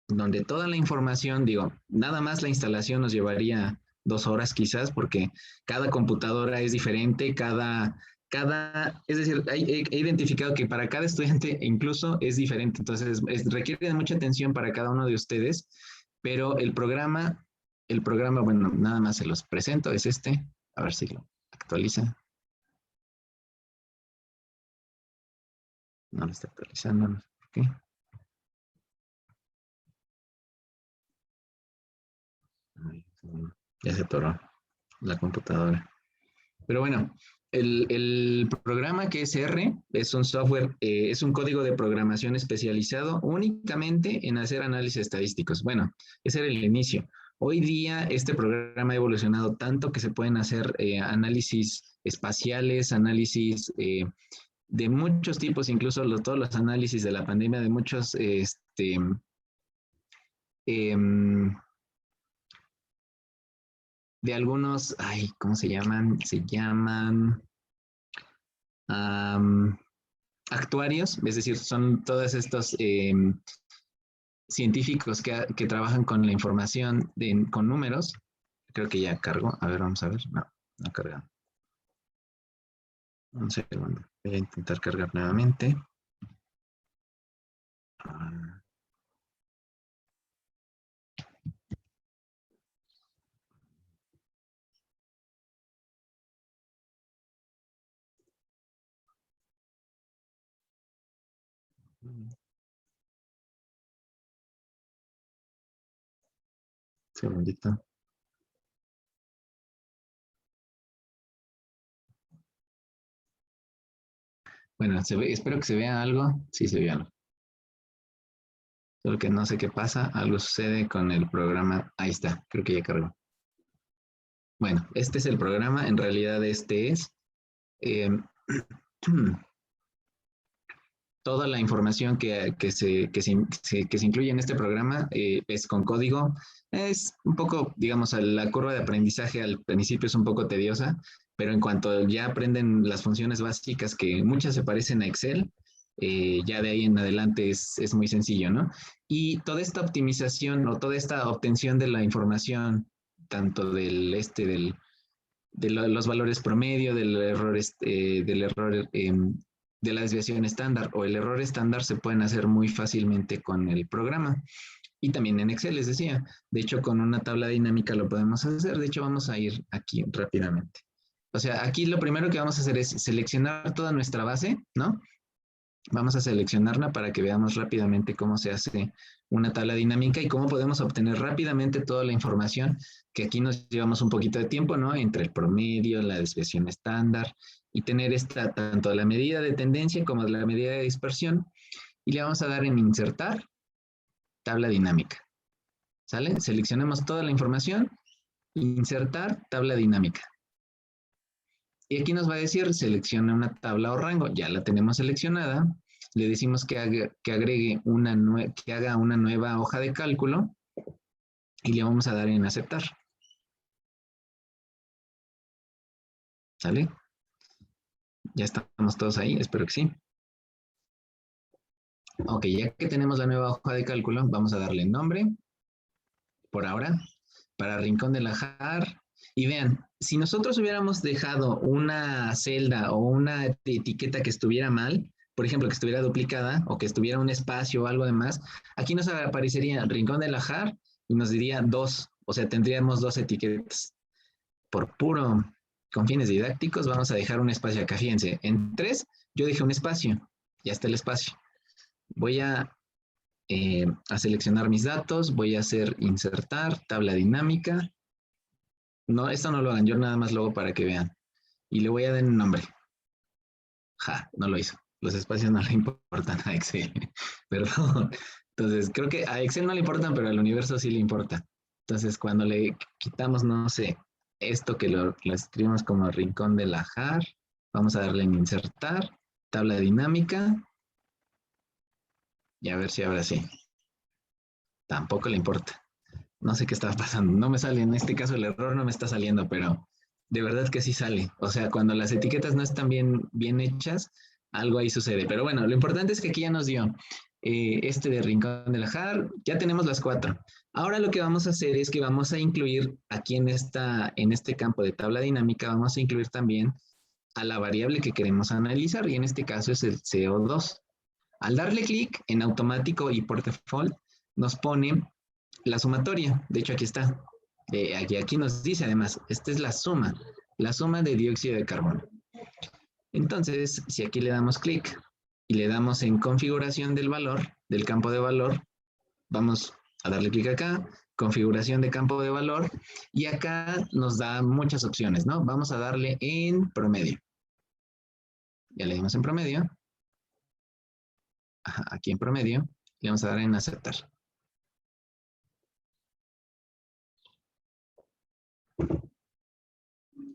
donde toda la información, nada más la instalación nos llevaría 2 horas quizás, porque cada computadora es diferente, es decir, he identificado que para cada estudiante incluso es diferente, entonces requiere de mucha atención para cada uno de ustedes, pero el programa, bueno, nada más se los presento, es este, a ver si lo actualiza. No lo está actualizando, no sé por qué. Ya se atoró la computadora. Pero bueno, el programa que es R es un software, es un código de programación especializado únicamente en hacer análisis estadísticos. Bueno, ese era el inicio. Hoy día este programa ha evolucionado tanto que se pueden hacer análisis espaciales, análisis de muchos tipos, incluso todos los análisis de la pandemia, de muchos, de algunos, ay, ¿cómo se llaman? Se llaman actuarios, es decir, son todos estos científicos que trabajan con la información, con números. Creo que ya cargo. A ver, vamos a ver. No, no carga. Un segundo. Voy a intentar cargar nuevamente. Segundito. Bueno, espero que se vea algo. Sí, se ve algo. Solo que no sé qué pasa. Algo sucede con el programa. Ahí está. Creo que ya cargó. Bueno, este es el programa. En realidad este es toda la información que se incluye en este programa es con código. Es un poco, digamos, la curva de aprendizaje al principio es un poco tediosa, pero en cuanto ya aprenden las funciones básicas, que muchas se parecen a Excel, ya de ahí en adelante es muy sencillo, ¿no? Y toda esta optimización o toda esta obtención de la información, tanto de los valores promedio, del error, de la desviación estándar o el error estándar, se pueden hacer muy fácilmente con el programa. Y también en Excel, les decía. De hecho, con una tabla dinámica lo podemos hacer. De hecho, vamos a ir aquí rápidamente. O sea, aquí lo primero que vamos a hacer es seleccionar toda nuestra base, ¿no? Vamos a seleccionarla para que veamos rápidamente cómo se hace una tabla dinámica y cómo podemos obtener rápidamente toda la información, que aquí nos llevamos un poquito de tiempo, ¿no? Entre el promedio, la desviación estándar y tener tanto la medida de tendencia como la medida de dispersión. Y le vamos a dar en insertar tabla dinámica. ¿Sale? Seleccionamos toda la información, insertar tabla dinámica. Y aquí nos va a decir, selecciona una tabla o rango. Ya la tenemos seleccionada. Le decimos que haga una nueva hoja de cálculo y le vamos a dar en aceptar. ¿Sale? Ya estamos todos ahí, espero que sí. Ok, ya que tenemos la nueva hoja de cálculo, vamos a darle nombre, por ahora, para Rincón de la JAR. Y vean, si nosotros hubiéramos dejado una celda o una etiqueta que estuviera mal, por ejemplo, que estuviera duplicada o que estuviera un espacio o algo de más, aquí nos aparecería Rincón de la JAR y nos diría 2, o sea, tendríamos 2 etiquetas. Por con fines didácticos, vamos a dejar un espacio acá. Fíjense, en 3 yo dejé un espacio, ya está el espacio. Voy a seleccionar mis datos, voy a hacer insertar, tabla dinámica. No, esto no lo hagan, yo nada más lo hago para que vean. Y le voy a dar un nombre. No lo hizo. Los espacios no le importan a Excel. Perdón. Entonces, creo que a Excel no le importan, pero al universo sí le importa. Entonces, cuando le quitamos, no sé, esto que lo escribimos como rincón de la JAR, vamos a darle en insertar, tabla dinámica, y a ver si ahora sí. Tampoco le importa. No sé qué está pasando. No me sale, en este caso el error no me está saliendo, pero de verdad que sí sale. O sea, cuando las etiquetas no están bien hechas, algo ahí sucede. Pero bueno, lo importante es que aquí ya nos dio este de Rincón de la JAR. Ya tenemos las 4. Ahora lo que vamos a hacer es que vamos a incluir aquí en este campo de tabla dinámica, vamos a incluir también a la variable que queremos analizar, y en este caso es el CO2. Al darle clic en automático y por default, nos pone la sumatoria. De hecho, aquí está. Aquí nos dice además, esta es la suma de dióxido de carbono. Entonces, si aquí le damos clic y le damos en configuración del valor, del campo de valor, vamos a darle clic acá, configuración de campo de valor, y acá nos da muchas opciones, ¿no? Vamos a darle en promedio. Ya le dimos en promedio. Ajá, aquí en promedio, le vamos a dar en aceptar.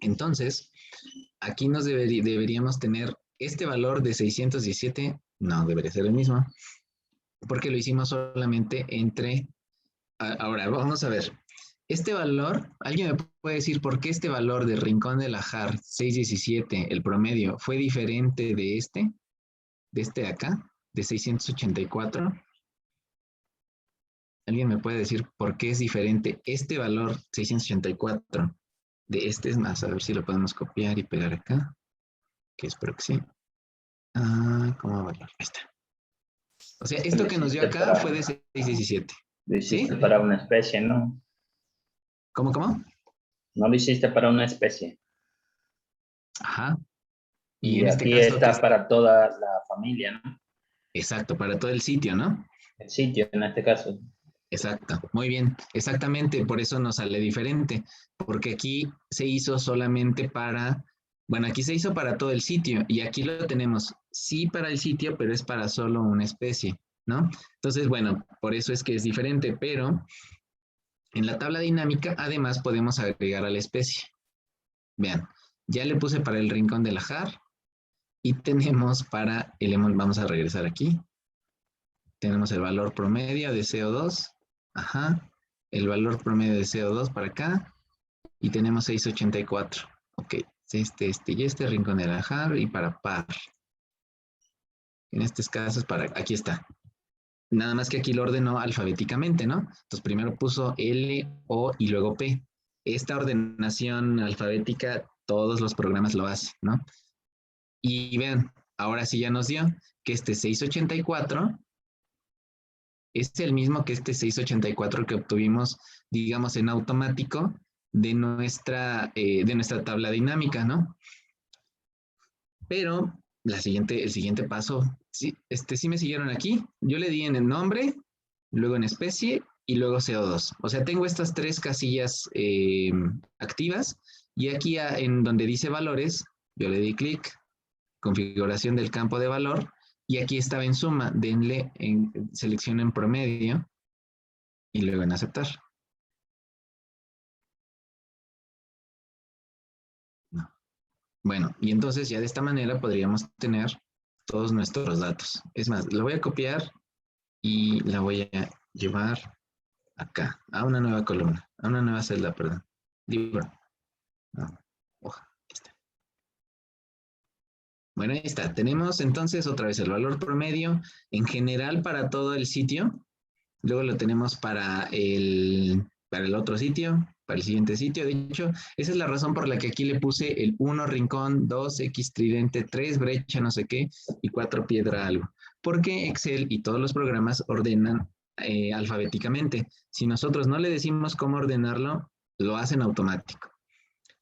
Entonces, aquí deberíamos tener este valor de 617 no debería ser el mismo, porque lo hicimos solamente entre... Ahora, vamos a ver. Este valor, ¿alguien me puede decir por qué este valor de Rincón de la Jar 617, el promedio, fue diferente de este de acá, de 684? ¿Alguien me puede decir por qué es diferente este valor 684 de este? Es más, a ver si lo podemos copiar y pegar acá, que espero que sí. ¿Cómo valor? Ahí está. O sea, esto que nos dio acá fue de 617. Lo ¿Sí? hiciste para una especie, ¿no? ¿Cómo? No lo hiciste para una especie. Ajá. Y Y en este aquí caso, está para toda la familia, ¿no? exacto, para todo el sitio, ¿no? El sitio, en este caso. Exacto, muy bien, exactamente, por eso nos sale diferente, porque aquí se hizo solamente para, bueno, aquí se hizo para todo el sitio y aquí lo tenemos, sí para el sitio, pero es para solo una especie, ¿no? Entonces, bueno, por eso es que es diferente, pero en la tabla dinámica además podemos agregar a la especie. Vean, ya le puse para el rincón del ajar y tenemos para el, vamos a regresar aquí, tenemos el valor promedio de CO2. Ajá, el valor promedio de CO2 para acá y tenemos 684. Ok, este y este, rincón del ajar y para par. En estos casos, para, aquí está. Nada más que aquí lo ordenó alfabéticamente, ¿no? Entonces primero puso L, O y luego P. Esta ordenación alfabética, todos los programas lo hacen, ¿no? Y vean, ahora sí ya nos dio que este 684 es el mismo que este 684 que obtuvimos, digamos, en automático de nuestra tabla dinámica, ¿no? Pero el siguiente paso, sí, sí me siguieron aquí. Yo le di en el nombre, luego en especie y luego CO2. O sea, tengo estas tres casillas activas y aquí en donde dice valores, yo le di clic, configuración del campo de valor y aquí estaba en suma, denle en selección en promedio y luego en aceptar. No. Bueno, y entonces ya de esta manera podríamos tener todos nuestros datos. Es más, lo voy a copiar y la voy a llevar acá, a una nueva columna, a una nueva celda, perdón. Libro. No, hoja, aquí está. Bueno, ahí está. Tenemos entonces otra vez el valor promedio en general para todo el sitio. Luego lo tenemos para el otro sitio, para el siguiente sitio. De hecho, esa es la razón por la que aquí le puse el 1 rincón, 2 X tridente, 3 brecha, no sé qué, y 4 piedra algo. Porque Excel y todos los programas ordenan alfabéticamente. Si nosotros no le decimos cómo ordenarlo, lo hacen automático.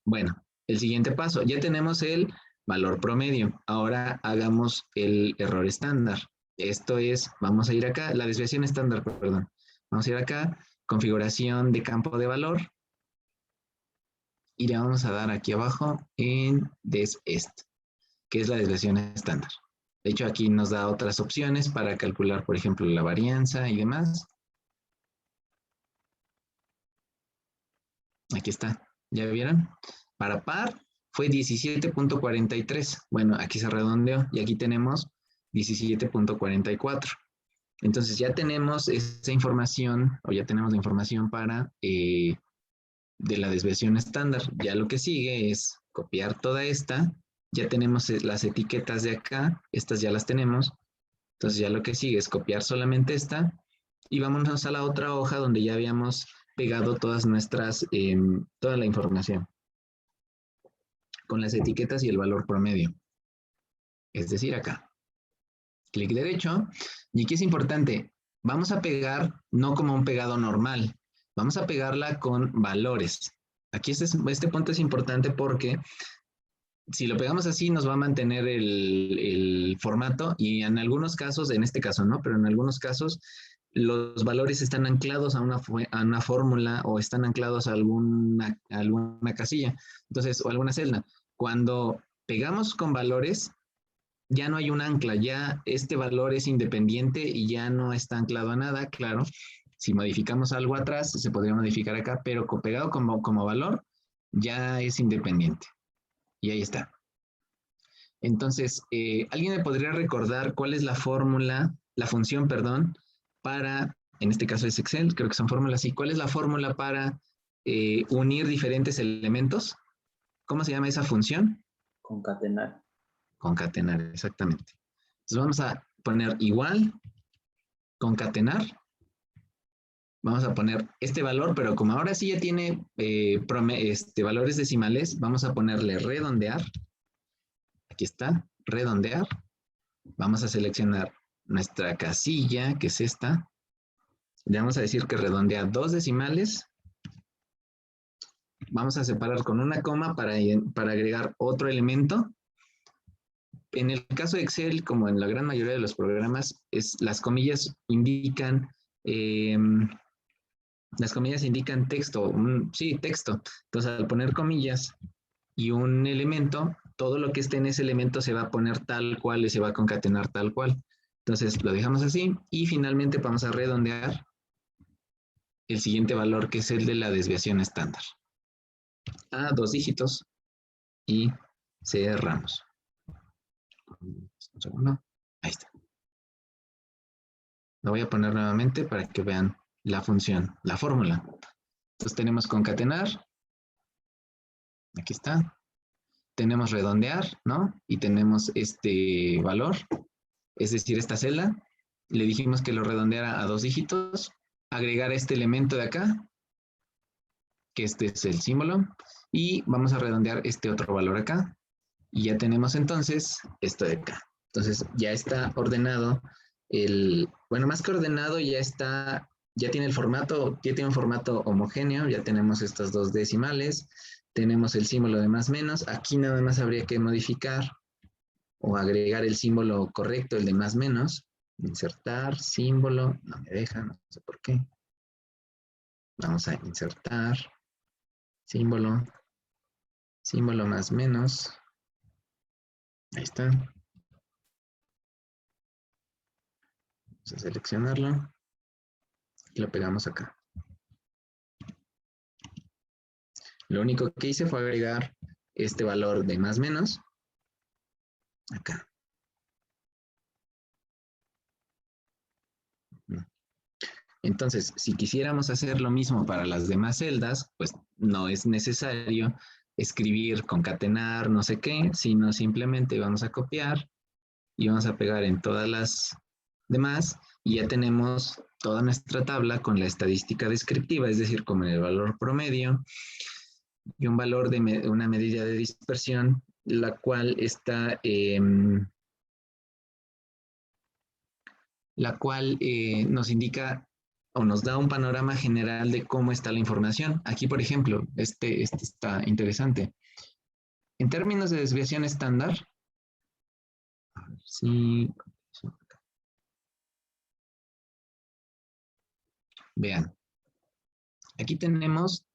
Bueno, el siguiente paso. Ya tenemos el valor promedio. Ahora hagamos el error estándar. Esto es, vamos a ir acá, la desviación estándar, perdón. Vamos a ir acá, configuración de campo de valor. Y le vamos a dar aquí abajo en desest, que es la desviación estándar. De hecho, aquí nos da otras opciones para calcular, por ejemplo, la varianza y demás. Aquí está, ¿ya vieron? Para par fue 17.43. Bueno, aquí se redondeó y aquí tenemos 17.44. Entonces ya tenemos esa información, o ya tenemos la información para de la desviación estándar. Ya lo que sigue es copiar toda esta. Ya tenemos las etiquetas de acá, estas ya las tenemos. Entonces ya lo que sigue es copiar solamente esta y vámonos a la otra hoja donde ya habíamos pegado todas nuestras, toda la información con las etiquetas y el valor promedio. Es decir, acá. Clic derecho. Y aquí es importante, vamos a pegar no como un pegado normal, vamos a pegarla con valores. Aquí este punto es importante porque si lo pegamos así nos va a mantener el formato y en algunos casos, en este caso no, pero en algunos casos los valores están anclados a una fórmula o están anclados a alguna casilla, entonces, o alguna celda. Cuando pegamos con valores, ya no hay un ancla, ya este valor es independiente y ya no está anclado a nada, claro. Si modificamos algo atrás, se podría modificar acá, pero pegado como valor, ya es independiente. Y ahí está. Entonces, ¿alguien me podría recordar cuál es la fórmula, la función, perdón, para, en este caso es Excel, creo que son fórmulas, y cuál es la fórmula para unir diferentes elementos? ¿Cómo se llama esa función? Concatenar. Concatenar, exactamente. Entonces vamos a poner igual, concatenar. Vamos a poner este valor, pero como ahora sí ya tiene valores decimales, vamos a ponerle redondear. Aquí está, redondear. Vamos a seleccionar nuestra casilla, que es esta. Le vamos a decir que redondea 2 decimales. Vamos a separar con una coma para agregar otro elemento. En el caso de Excel, como en la gran mayoría de los programas, las comillas indican texto, sí, texto. Entonces, al poner comillas y un elemento, todo lo que esté en ese elemento se va a poner tal cual y se va a concatenar tal cual. Entonces, lo dejamos así y finalmente vamos a redondear el siguiente valor, que es el de la desviación estándar, a 2 dígitos y cerramos. Un segundo. Ahí está. Lo voy a poner nuevamente para que vean la función, la fórmula. Entonces tenemos concatenar. Aquí está. Tenemos redondear, ¿no? Y tenemos este valor, es decir, esta celda. Le dijimos que lo redondeara a 2 dígitos. Agregar este elemento de acá, que este es el símbolo. Y vamos a redondear este otro valor acá. Y ya tenemos entonces esto de acá. Entonces ya está ordenado bueno, más que ordenado, ya tiene el formato, ya tiene un formato homogéneo, ya tenemos estas 2 decimales, tenemos el símbolo de más menos, aquí nada más habría que modificar o agregar el símbolo correcto, el de más menos, insertar, símbolo, no me deja, no sé por qué. Vamos a insertar, símbolo más menos, ahí está. Vamos a seleccionarlo y lo pegamos acá. Lo único que hice fue agregar este valor de más menos acá. Entonces, si quisiéramos hacer lo mismo para las demás celdas, pues no es necesario escribir, concatenar, no sé qué, sino simplemente vamos a copiar y vamos a pegar en todas las demás y ya tenemos toda nuestra tabla con la estadística descriptiva, es decir, como el valor promedio y un valor de una medida de dispersión, la cual está nos indica o nos da un panorama general de cómo está la información. Aquí, por ejemplo, este está interesante. En términos de desviación estándar, a ver si... Vean, aquí tenemos,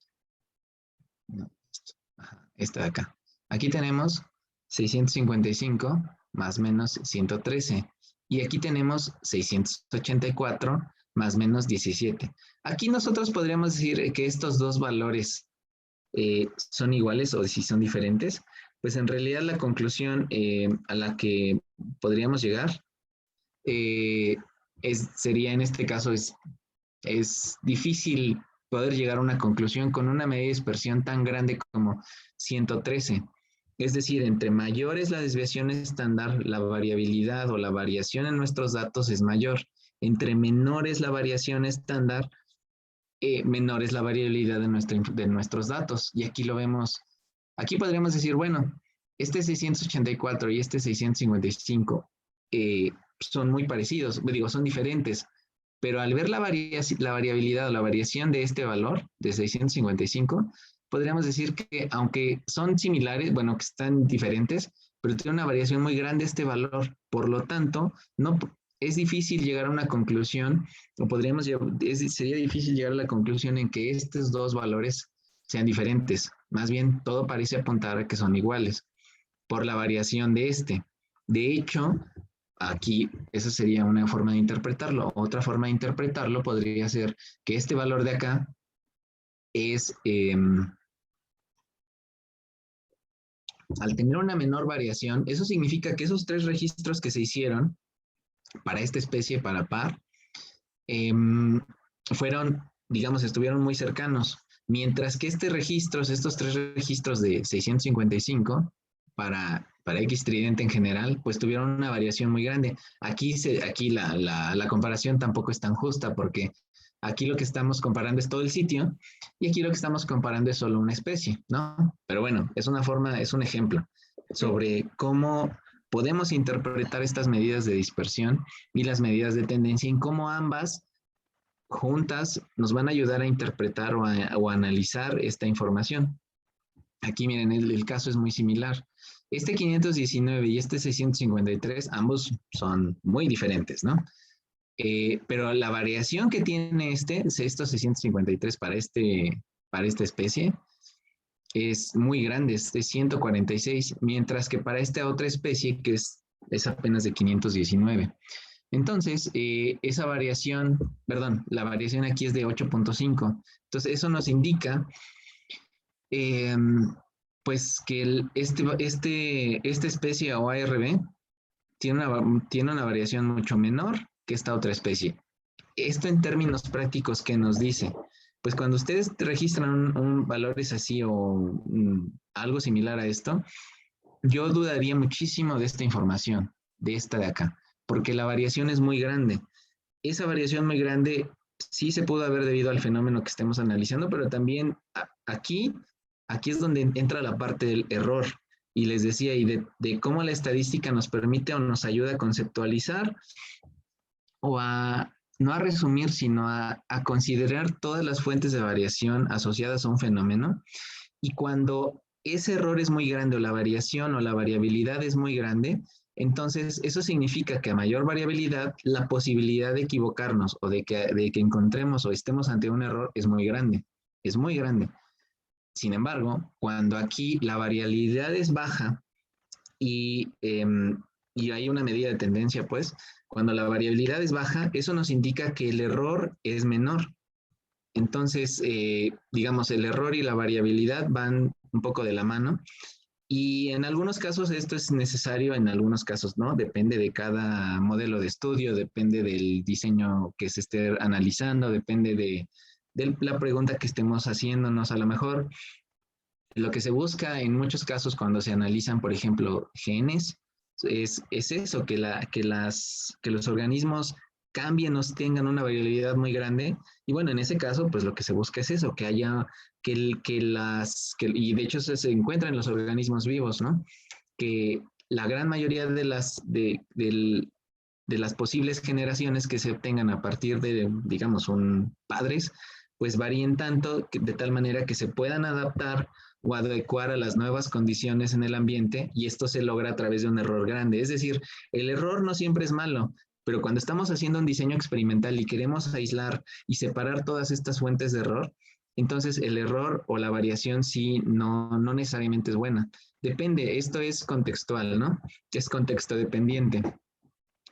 esta de acá. Aquí tenemos 655 más menos 113. Y aquí tenemos 684 más menos 17. Aquí nosotros podríamos decir que estos dos valores son iguales o si son diferentes. Pues en realidad la conclusión a la que podríamos llegar sería en este caso es difícil poder llegar a una conclusión con una medida de dispersión tan grande como 113. Es decir, entre mayor es la desviación estándar, la variabilidad o la variación en nuestros datos es mayor. Entre menor es la variación estándar, menor es la variabilidad de nuestros datos. Y aquí lo vemos. Aquí podríamos decir, bueno, este 684 y este 655 son muy parecidos, digo, son diferentes. Pero al ver la variabilidad o la variación de este valor, de 655, podríamos decir que aunque son similares, bueno, que están diferentes, pero tiene una variación muy grande este valor. Por lo tanto, no es difícil llegar a una conclusión, o sería difícil llegar a la conclusión en que estos dos valores sean diferentes. Más bien, todo parece apuntar a que son iguales por la variación de este. De hecho, aquí, esa sería una forma de interpretarlo. Otra forma de interpretarlo podría ser que este valor de acá es al tener una menor variación, eso significa que esos 3 registros que se hicieron para esta especie, para PAR, fueron, digamos, estuvieron muy cercanos, mientras que estos 3 registros de 655 para X tridente en general, pues tuvieron una variación muy grande. Aquí la comparación tampoco es tan justa, porque aquí lo que estamos comparando es todo el sitio y aquí lo que estamos comparando es solo una especie, ¿no? Pero bueno, es un ejemplo sobre cómo podemos interpretar estas medidas de dispersión y las medidas de tendencia, en cómo ambas juntas nos van a ayudar a interpretar o a analizar esta información. Aquí miren, el caso es muy similar. Este 519 y este 653, ambos son muy diferentes, ¿no? Pero la variación que tiene estos 653 para esta especie es muy grande, es de 146, mientras que para esta otra especie, que es apenas de 519. Entonces, esa variación, perdón, la variación aquí es de 8.5. Entonces, eso nos indica pues que esta especie o ARB tiene una variación mucho menor que esta otra especie. Esto en términos prácticos, ¿qué nos dice? Pues cuando ustedes registran valores así o algo similar a esto, yo dudaría muchísimo de esta información, de esta de acá, porque la variación es muy grande. Esa variación muy grande sí se pudo haber debido al fenómeno que estemos analizando, pero también aquí es donde entra la parte del error. Y les decía, y de cómo la estadística nos permite o nos ayuda a conceptualizar o no a resumir, sino a considerar todas las fuentes de variación asociadas a un fenómeno. Y cuando ese error es muy grande o la variación o la variabilidad es muy grande, entonces eso significa que a mayor variabilidad, la posibilidad de equivocarnos o de que encontremos o estemos ante un error es muy grande. Es muy grande. Sin embargo, cuando aquí la variabilidad es baja y hay una medida de tendencia, pues, cuando la variabilidad es baja, eso nos indica que el error es menor. Entonces, digamos, el error y la variabilidad van un poco de la mano. Y en algunos casos esto es necesario, en algunos casos no. Depende de cada modelo de estudio, depende del diseño que se esté analizando, depende de la pregunta que estemos haciéndonos. A lo mejor lo que se busca en muchos casos cuando se analizan, por ejemplo, genes, es eso, que los organismos cambien o tengan una variabilidad muy grande. Y bueno, en ese caso, pues lo que se busca es eso, que haya, y de hecho se encuentra en los organismos vivos, ¿no? Que la gran mayoría de las posibles generaciones que se obtengan a partir de, digamos, padres, pues varíen tanto de tal manera que se puedan adaptar o adecuar a las nuevas condiciones en el ambiente, y esto se logra a través de un error grande. Es decir, el error no siempre es malo, pero cuando estamos haciendo un diseño experimental y queremos aislar y separar todas estas fuentes de error, entonces el error o la variación sí no necesariamente es buena. Depende, esto es contextual, ¿no? Es contexto dependiente.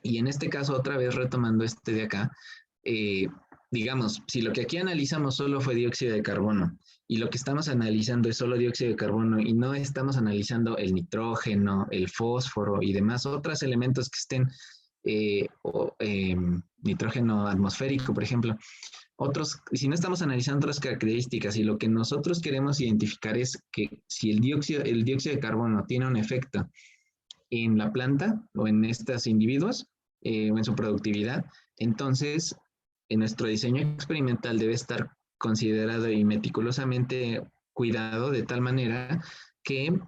Y en este caso, otra vez retomando este de acá, digamos, si lo que aquí analizamos solo fue dióxido de carbono y lo que estamos analizando es solo dióxido de carbono y no estamos analizando el nitrógeno, el fósforo y demás otros elementos que estén, nitrógeno atmosférico, por ejemplo, si no estamos analizando otras características y lo que nosotros queremos identificar es que si el dióxido de carbono tiene un efecto en la planta o en estos individuos o en su productividad, entonces en nuestro diseño experimental debe estar considerado y meticulosamente cuidado de tal manera que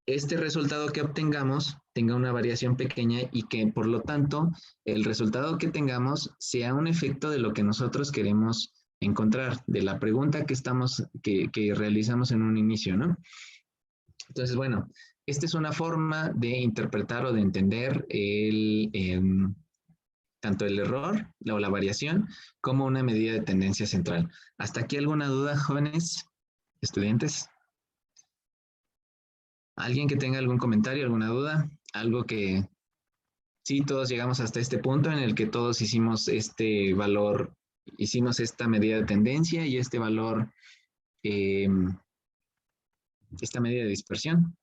este resultado que obtengamos tenga una variación pequeña y que por lo tanto el resultado que tengamos sea un efecto de lo que nosotros queremos encontrar, de la pregunta que realizamos en un inicio, ¿no? Entonces, bueno, esta es una forma de interpretar o de entender tanto el error o la variación como una medida de tendencia central. ¿Hasta aquí alguna duda, jóvenes estudiantes? ¿Alguien que tenga algún comentario, alguna duda? Algo que sí, todos llegamos hasta este punto en el que todos hicimos este valor, hicimos esta medida de tendencia y este valor esta medida de dispersión.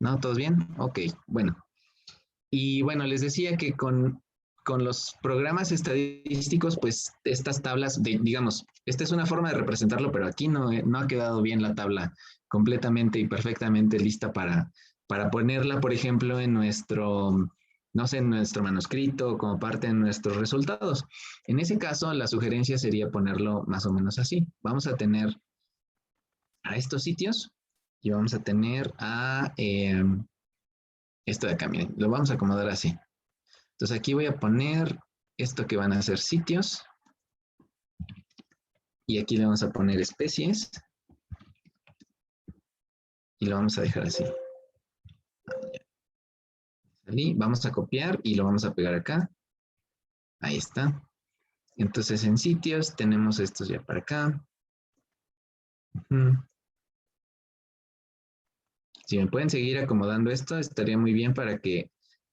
¿No? ¿Todos bien? Ok, bueno. Y bueno, les decía que con los programas estadísticos, pues estas tablas, digamos, esta es una forma de representarlo, pero aquí no ha quedado bien la tabla completamente y perfectamente lista para ponerla, por ejemplo, en nuestro, no sé, en nuestro manuscrito como parte de nuestros resultados. En ese caso, la sugerencia sería ponerlo más o menos así. Vamos a tener a estos sitios y vamos a tener a esto de acá, miren, lo vamos a acomodar así. Entonces aquí voy a poner esto que van a ser sitios y aquí le vamos a poner especies y lo vamos a dejar así. Vamos a copiar y lo vamos a pegar acá. Ahí está. Entonces en sitios tenemos estos ya para acá. Si me pueden seguir acomodando esto, estaría muy bien para que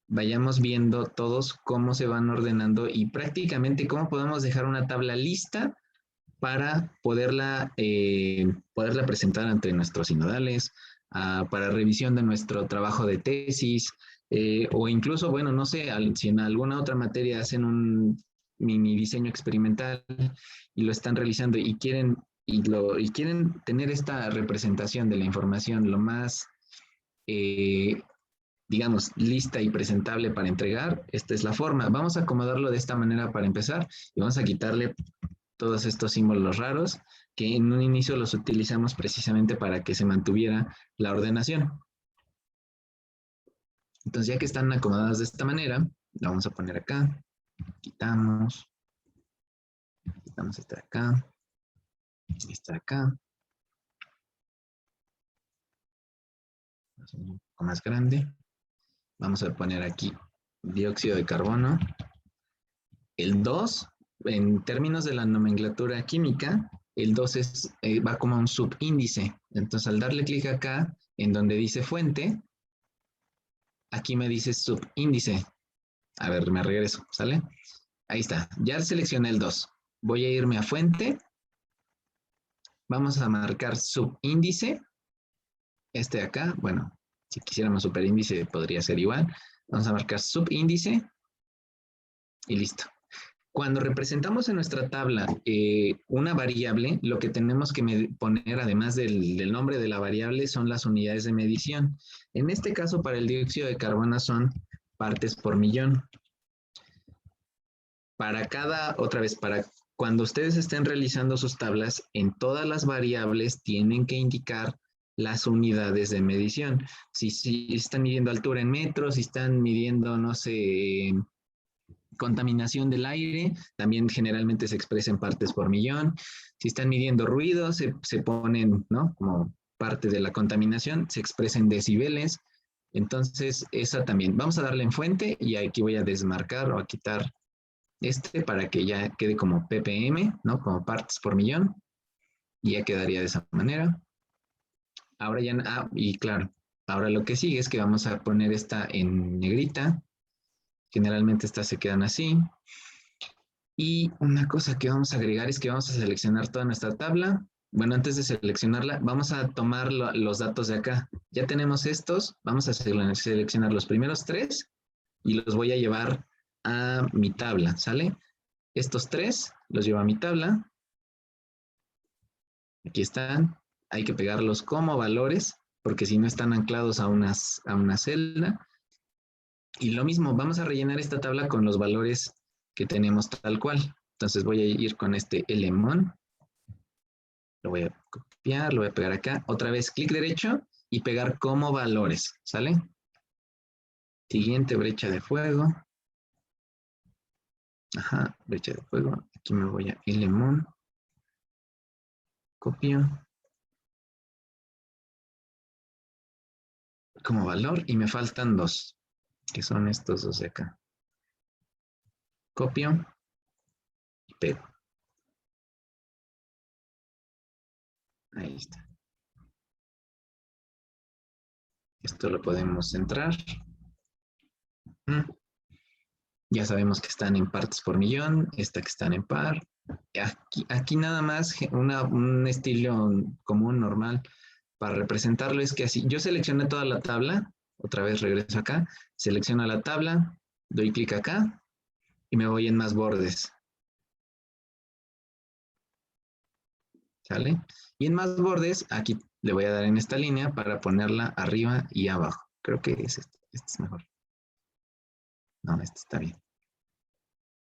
vayamos viendo todos cómo se van ordenando y prácticamente cómo podemos dejar una tabla lista para poderla presentar ante nuestros sinodales, para revisión de nuestro trabajo de tesis, o incluso, bueno, no sé, si en alguna otra materia hacen un mini diseño experimental y lo están realizando y quieren tener esta representación de la información lo más, digamos, lista y presentable para entregar, esta es la forma. Vamos a acomodarlo de esta manera para empezar y vamos a quitarle todos estos símbolos raros que en un inicio los utilizamos precisamente para que se mantuviera la ordenación. Entonces, ya que están acomodadas de esta manera, lo vamos a poner acá, quitamos esta de acá, esta de acá, un poco más grande. Vamos a poner aquí dióxido de carbono. El 2, en términos de la nomenclatura química, el 2 va como un subíndice. Entonces, al darle clic acá, en donde dice fuente, aquí me dice subíndice. A ver, me regreso, ¿sale? Ahí está, ya seleccioné el 2. Voy a irme a fuente. Vamos a marcar subíndice. Este de acá, bueno, si quisiéramos superíndice podría ser igual. Vamos a marcar subíndice y listo. Cuando representamos en nuestra tabla una variable, lo que tenemos que poner, además del nombre de la variable, son las unidades de medición. En este caso, para el dióxido de carbono son partes por millón. Para cuando ustedes estén realizando sus tablas, en todas las variables tienen que indicar las unidades de medición. Si están midiendo altura en metros, si están midiendo, no sé, contaminación del aire, también generalmente se expresa en partes por millón. Si están midiendo ruido, se ponen, ¿no? Como parte de la contaminación, se expresa en decibeles. Entonces, esa también. Vamos a darle en fuente y aquí voy a desmarcar o a quitar para que ya quede como ppm, ¿no? Como partes por millón. Y ya quedaría de esa manera. Ahora ya, y claro, ahora lo que sigue es que vamos a poner esta en negrita. Generalmente estas se quedan así. Y una cosa que vamos a agregar es que vamos a seleccionar toda nuestra tabla. Bueno, antes de seleccionarla, vamos a tomar los datos de acá. Ya tenemos estos, vamos a seleccionar los primeros 3 y los voy a llevar a mi tabla, ¿sale? Estos 3 los llevo a mi tabla. Aquí están. Hay que pegarlos como valores, porque si no están anclados a una celda. Y lo mismo, vamos a rellenar esta tabla con los valores que tenemos tal cual. Entonces voy a ir con este lemon. Lo voy a copiar, lo voy a pegar acá. Otra vez, clic derecho y pegar como valores, ¿sale? Siguiente brecha de fuego. Ajá, brecha de fuego. Aquí me voy a lemon. Copio. Como valor y me faltan 2, que son estos 2 de acá. Copio y pego. Ahí está. Esto lo podemos centrar. Ya sabemos que están en partes por millón, esta que están en par. Aquí nada más un estilo común, normal. para representarlo es que así, yo seleccioné toda la tabla, otra vez regreso acá, selecciono la tabla, doy clic acá y me voy en más bordes. ¿Sale? Y en más bordes, aquí le voy a dar en esta línea para ponerla arriba y abajo. Creo que es este es mejor. No, este está bien.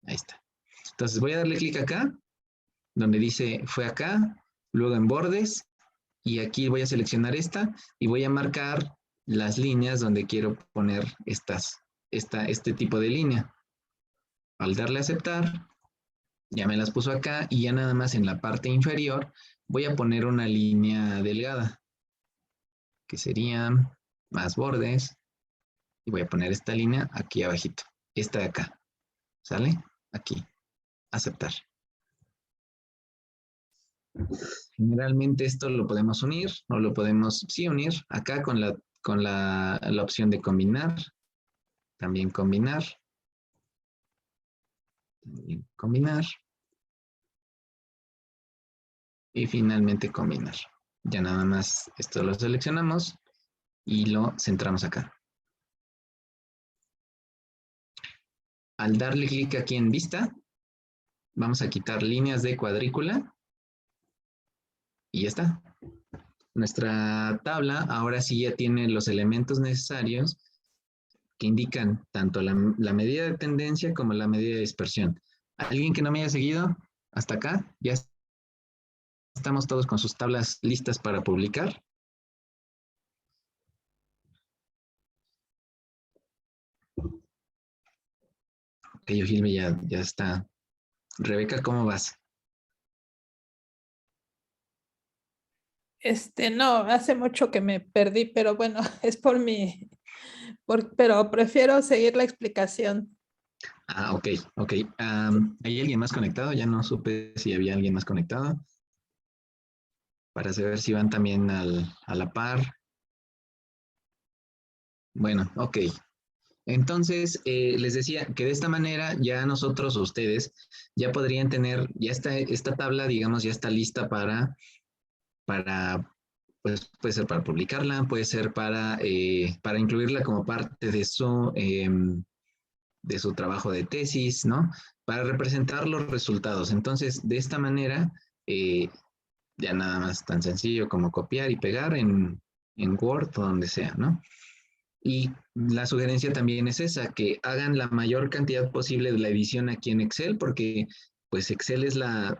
Ahí está. Entonces voy a darle clic acá, donde dice fue acá, luego en bordes, y aquí voy a seleccionar esta y voy a marcar las líneas donde quiero poner este tipo de línea. Al darle a aceptar, ya me las puso acá y ya nada más en la parte inferior voy a poner una línea delgada, que serían más bordes, y voy a poner esta línea aquí abajito, esta de acá, ¿sale? Aquí, aceptar. Generalmente esto lo podemos unir o lo podemos sí unir acá con la opción de combinar, también combinar, y finalmente combinar. Ya nada más esto lo seleccionamos y lo centramos acá. Al darle clic aquí en vista, vamos a quitar líneas de cuadrícula y ya está. Nuestra tabla ahora sí ya tiene los elementos necesarios que indican tanto la medida de tendencia como la medida de dispersión. ¿Alguien que no me haya seguido hasta acá? ¿Ya estamos todos con sus tablas listas para publicar? Ok, Gilme ya está. Rebeca, ¿cómo vas? No, hace mucho que me perdí, pero bueno, es pero prefiero seguir la explicación. Ah, ok. ¿Hay alguien más conectado? Ya no supe si había alguien más conectado. Para saber si van también a la par. Bueno, ok. Entonces, les decía que de esta manera ya nosotros, ustedes, ya podrían tener, ya esta tabla, digamos, ya está lista pues puede ser para publicarla, puede ser para incluirla como parte de su trabajo de tesis, ¿no? Para representar los resultados. Entonces, de esta manera, ya nada más tan sencillo como copiar y pegar en Word o donde sea, ¿no? Y la sugerencia también es esa, que hagan la mayor cantidad posible de la edición aquí en Excel, porque pues Excel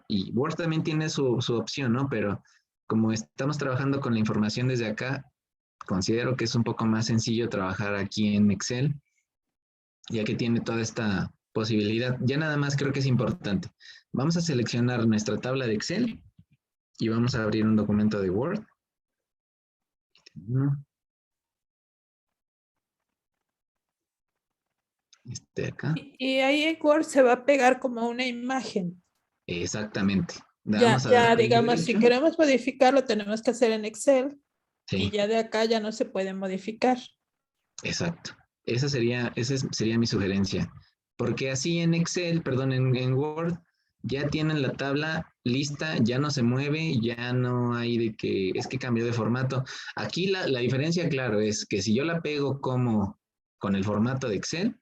y Word también tiene su opción, ¿no? Pero como estamos trabajando con la información desde acá, considero que es un poco más sencillo trabajar aquí en Excel, ya que tiene toda esta posibilidad. Ya nada más creo que es importante. Vamos a seleccionar nuestra tabla de Excel y vamos a abrir un documento de Word. Acá. Y ahí en Word se va a pegar como una imagen. Exactamente. Ya, digamos, si queremos modificarlo, tenemos que hacer en Excel. Sí. Y ya de acá ya no se puede modificar. Exacto. Esa sería mi sugerencia. Porque así en Excel, perdón, en Word, ya tienen la tabla lista, ya no se mueve, ya no hay de que es que cambió de formato. Aquí la diferencia, claro, es que si yo la pego como con el formato de Excel,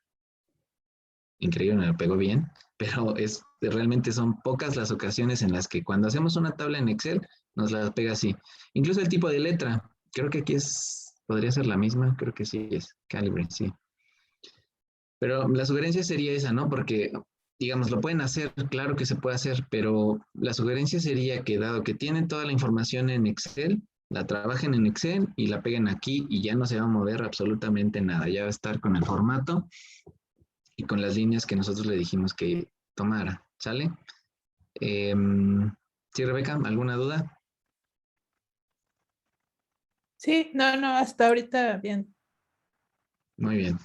increíble, me lo pego bien, pero realmente son pocas las ocasiones en las que cuando hacemos una tabla en Excel, nos la pega así. Incluso el tipo de letra, creo que aquí podría ser la misma, creo que sí es Calibre, sí. Pero la sugerencia sería esa, ¿no? Porque, digamos, lo pueden hacer, claro que se puede hacer, pero la sugerencia sería que dado que tienen toda la información en Excel, la trabajen en Excel y la peguen aquí y ya no se va a mover absolutamente nada, ya va a estar con el formato y con las líneas que nosotros le dijimos que tomara, ¿sale? Sí, Rebeca, ¿alguna duda? Sí, no, hasta ahorita bien. Muy bien.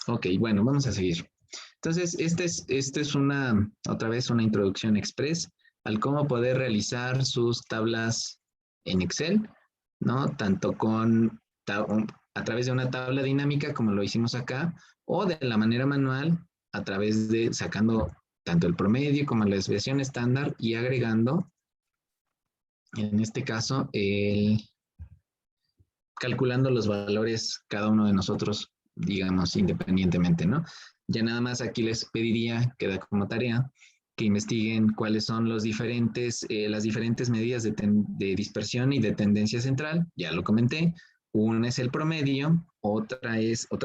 Ok, bueno, vamos a seguir. Entonces, esta es otra vez una introducción express al cómo poder realizar sus tablas en Excel, ¿no? Tanto a través de una tabla dinámica como lo hicimos acá, o de la manera manual a través de sacando tanto el promedio como la desviación estándar y agregando En este caso, calculando los valores cada uno de nosotros, digamos, independientemente, ¿no? Ya nada más aquí les pediría, queda como tarea, que investiguen cuáles son las diferentes medidas de dispersión y de tendencia central. Ya lo comenté. Una es el promedio, otra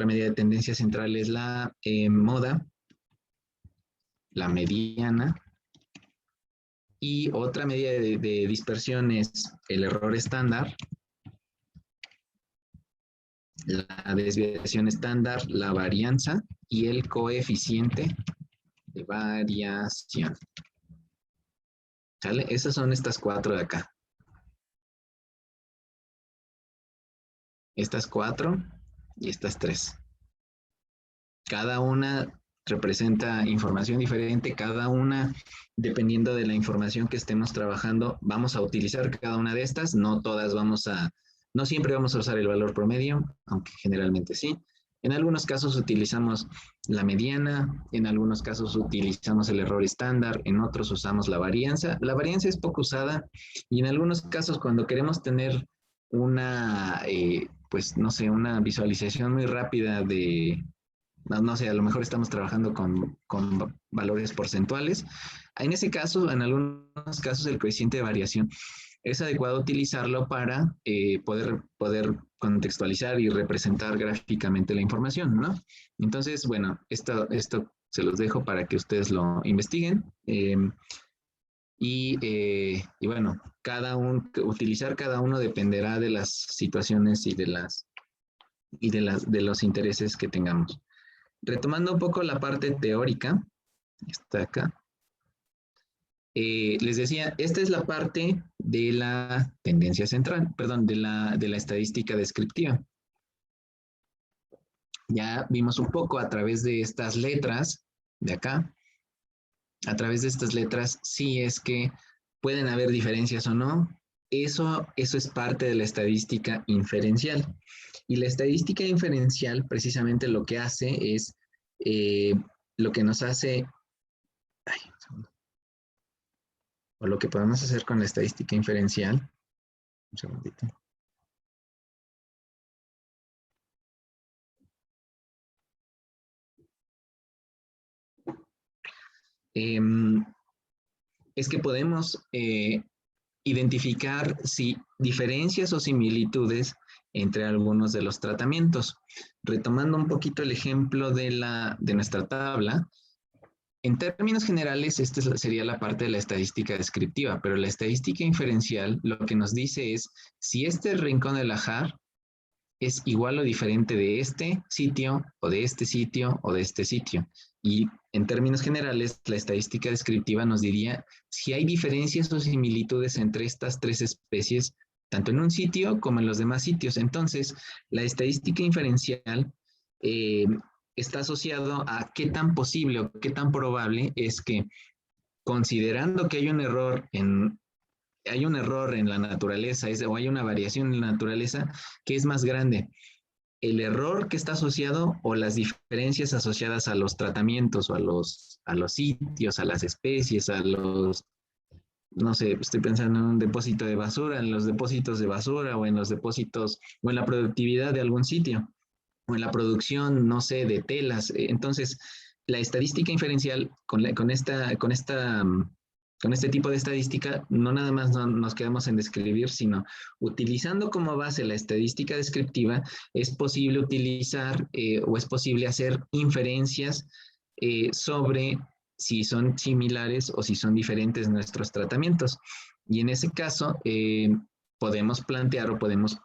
medida de tendencia central es la moda, la mediana, y otra medida de dispersión es el error estándar, la desviación estándar, la varianza y el coeficiente de variación. ¿Sale? Esas son estas 4 de acá. Estas 4 y estas 3. Cada una representa información diferente, cada una, dependiendo de la información que estemos trabajando, vamos a utilizar cada una de estas, no siempre vamos a usar el valor promedio, aunque generalmente sí. En algunos casos utilizamos la mediana, en algunos casos utilizamos el error estándar, en otros usamos la varianza. La varianza es poco usada y en algunos casos cuando queremos tener una, pues no sé, una visualización muy rápida de, no sé, a lo mejor estamos trabajando con valores porcentuales. En ese caso, en algunos casos, el coeficiente de variación es adecuado utilizarlo para poder contextualizar y representar gráficamente la información, ¿no? Entonces, bueno, esto se los dejo para que ustedes lo investiguen. Y bueno, utilizar cada uno dependerá de las situaciones y de los intereses que tengamos. Retomando un poco la parte teórica, está acá. Les decía, esta es la parte de la tendencia central, perdón, de la estadística descriptiva. Ya vimos un poco a través de estas letras de acá, a través de estas letras, sí es que pueden haber diferencias o no. Eso es parte de la estadística inferencial. Y la estadística inferencial precisamente lo que hace es, lo que nos hace, o lo que podemos hacer con la estadística inferencial, un segundito. Es que podemos identificar si diferencias o similitudes entre algunos de los tratamientos. Retomando un poquito el ejemplo de nuestra tabla, en términos generales, esta sería la parte de la estadística descriptiva, pero la estadística inferencial lo que nos dice es si este rincón del Ajar es igual o diferente de este sitio o de este sitio o de este sitio. Y en términos generales, la estadística descriptiva nos diría si hay diferencias o similitudes entre estas 3 especies, tanto en un sitio como en los demás sitios. Entonces, la estadística inferencial está asociado a qué tan posible o qué tan probable es que, considerando que hay un error en la naturaleza, o hay una variación en la naturaleza que es más grande, el error que está asociado o las diferencias asociadas a los tratamientos o a los sitios, a las especies, no sé, estoy pensando en un depósito de basura, en los depósitos de basura o en los depósitos o en la productividad de algún sitio o en la producción, no sé, de telas. Entonces, la estadística inferencial con este tipo de estadística, no nada más nos quedamos en describir, sino utilizando como base la estadística descriptiva, es posible utilizar o es posible hacer inferencias sobre si son similares o si son diferentes nuestros tratamientos. Y en ese caso, podemos plantear o podemos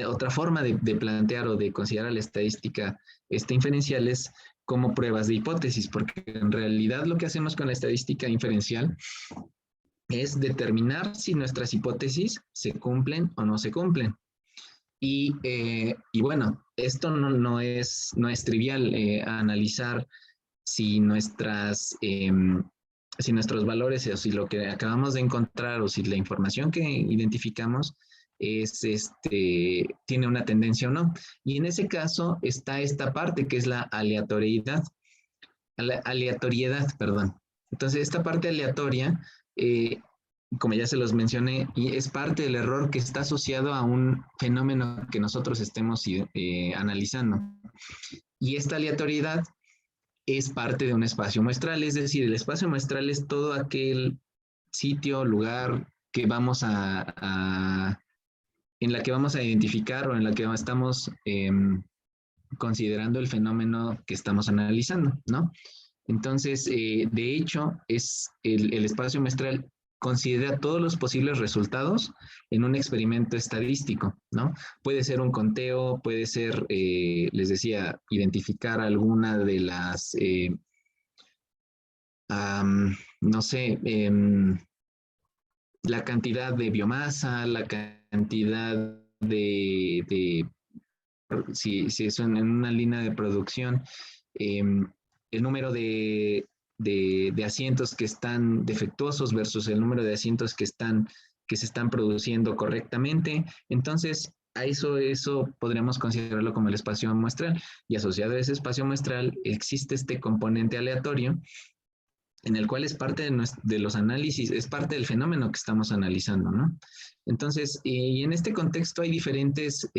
otra forma de plantear o de considerar la estadística inferencial es como pruebas de hipótesis, porque en realidad lo que hacemos con la estadística inferencial es determinar si nuestras hipótesis se cumplen o no se cumplen. Y bueno, esto no es trivial analizar si nuestros valores o si lo que acabamos de encontrar o si la información que identificamos tiene una tendencia o no. Y en ese caso está esta parte que es la aleatoriedad. Perdón. Entonces, esta parte aleatoria como ya se los mencioné, y es parte del error que está asociado a un fenómeno que nosotros estemos analizando. Y esta aleatoriedad es parte de un espacio muestral, es decir, el espacio muestral es todo aquel sitio, lugar que vamos en la que vamos a identificar o en la que estamos considerando el fenómeno que estamos analizando, ¿no? Entonces, de hecho, es el espacio muestral considera todos los posibles resultados en un experimento estadístico, ¿no? Puede ser un conteo, puede ser, les decía, identificar alguna de las, no sé, la cantidad de biomasa, la cantidad si es en una línea de producción, el número de asientos que están defectuosos versus el número de asientos que se están produciendo correctamente. Entonces, a eso podríamos considerarlo como el espacio muestral. Y asociado a ese espacio muestral existe este componente aleatorio en el cual es parte de los análisis, es parte del fenómeno que estamos analizando, ¿no? Entonces, y en este contexto hay diferentes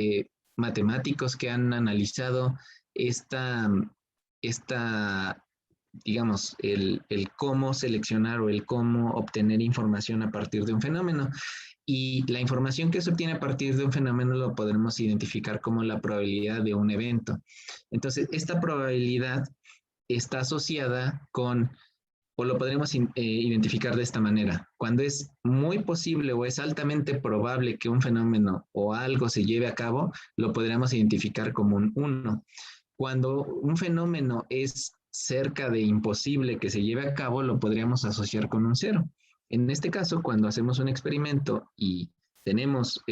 matemáticos que han analizado digamos, el cómo seleccionar o el cómo obtener información a partir de un fenómeno. Y la información que se obtiene a partir de un fenómeno lo podremos identificar como la probabilidad de un evento. Entonces, esta probabilidad está asociada con, o lo podremos identificar de esta manera. Cuando es muy posible o es altamente probable que un fenómeno o algo se lleve a cabo, lo podríamos identificar como un 1. Cuando un fenómeno es cerca de imposible que se lleve a cabo, lo podríamos asociar con un 0. En este caso, cuando hacemos un experimento y tenemos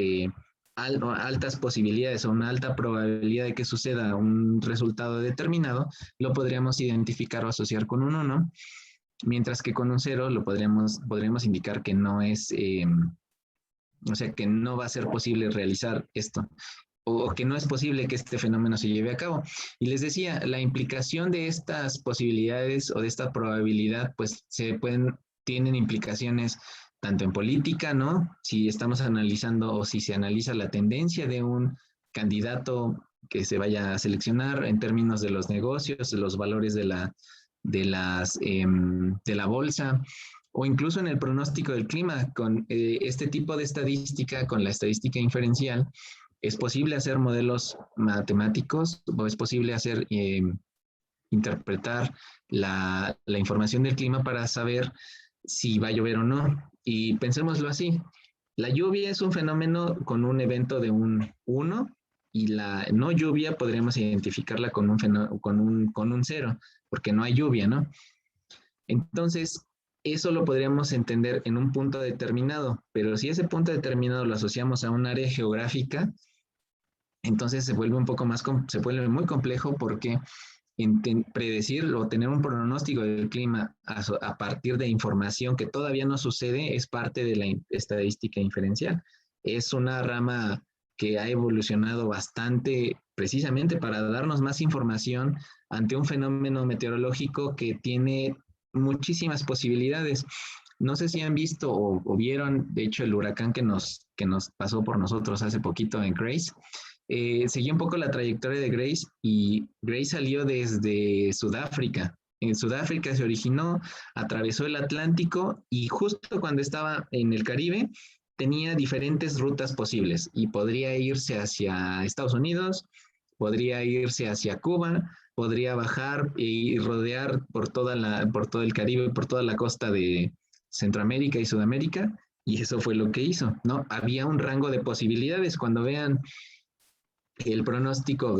altas posibilidades o una alta probabilidad de que suceda un resultado determinado, lo podríamos identificar o asociar con un 1, mientras que con un 0 lo podríamos indicar que no es, o sea, que no va a ser posible realizar esto, o que no es posible que este fenómeno se lleve a cabo. Y les decía, la implicación de estas posibilidades o de esta probabilidad, pues tienen implicaciones tanto en política, ¿no? Si estamos analizando o si se analiza la tendencia de un candidato que se vaya a seleccionar en términos de los negocios, de los valores de la bolsa, o incluso en el pronóstico del clima. Con este tipo de estadística, con la estadística inferencial, es posible hacer modelos matemáticos o es posible interpretar la información del clima para saber si va a llover o no. Y pensémoslo así, la lluvia es un fenómeno con un evento de un 1 y la no lluvia podríamos identificarla con un 0, porque no hay lluvia, ¿no? Entonces, eso lo podríamos entender en un punto determinado, pero si ese punto determinado lo asociamos a un área geográfica, entonces se vuelve muy complejo, porque predecir o tener un pronóstico del clima a partir de información que todavía no sucede es parte de la estadística inferencial. Es una rama que ha evolucionado bastante precisamente para darnos más información ante un fenómeno meteorológico que tiene muchísimas posibilidades. No sé si han visto o vieron, de hecho, el huracán que nos pasó por nosotros hace poquito en Grace. Seguí un poco la trayectoria de Grace, y Grace salió desde Sudáfrica. En Sudáfrica se originó, atravesó el Atlántico y justo cuando estaba en el Caribe tenía diferentes rutas posibles y podría irse hacia Estados Unidos, podría irse hacia Cuba, podría bajar y rodear por todo el Caribe, por toda la costa de Centroamérica y Sudamérica, y eso fue lo que hizo, ¿no? Había un rango de posibilidades. Cuando vean el pronóstico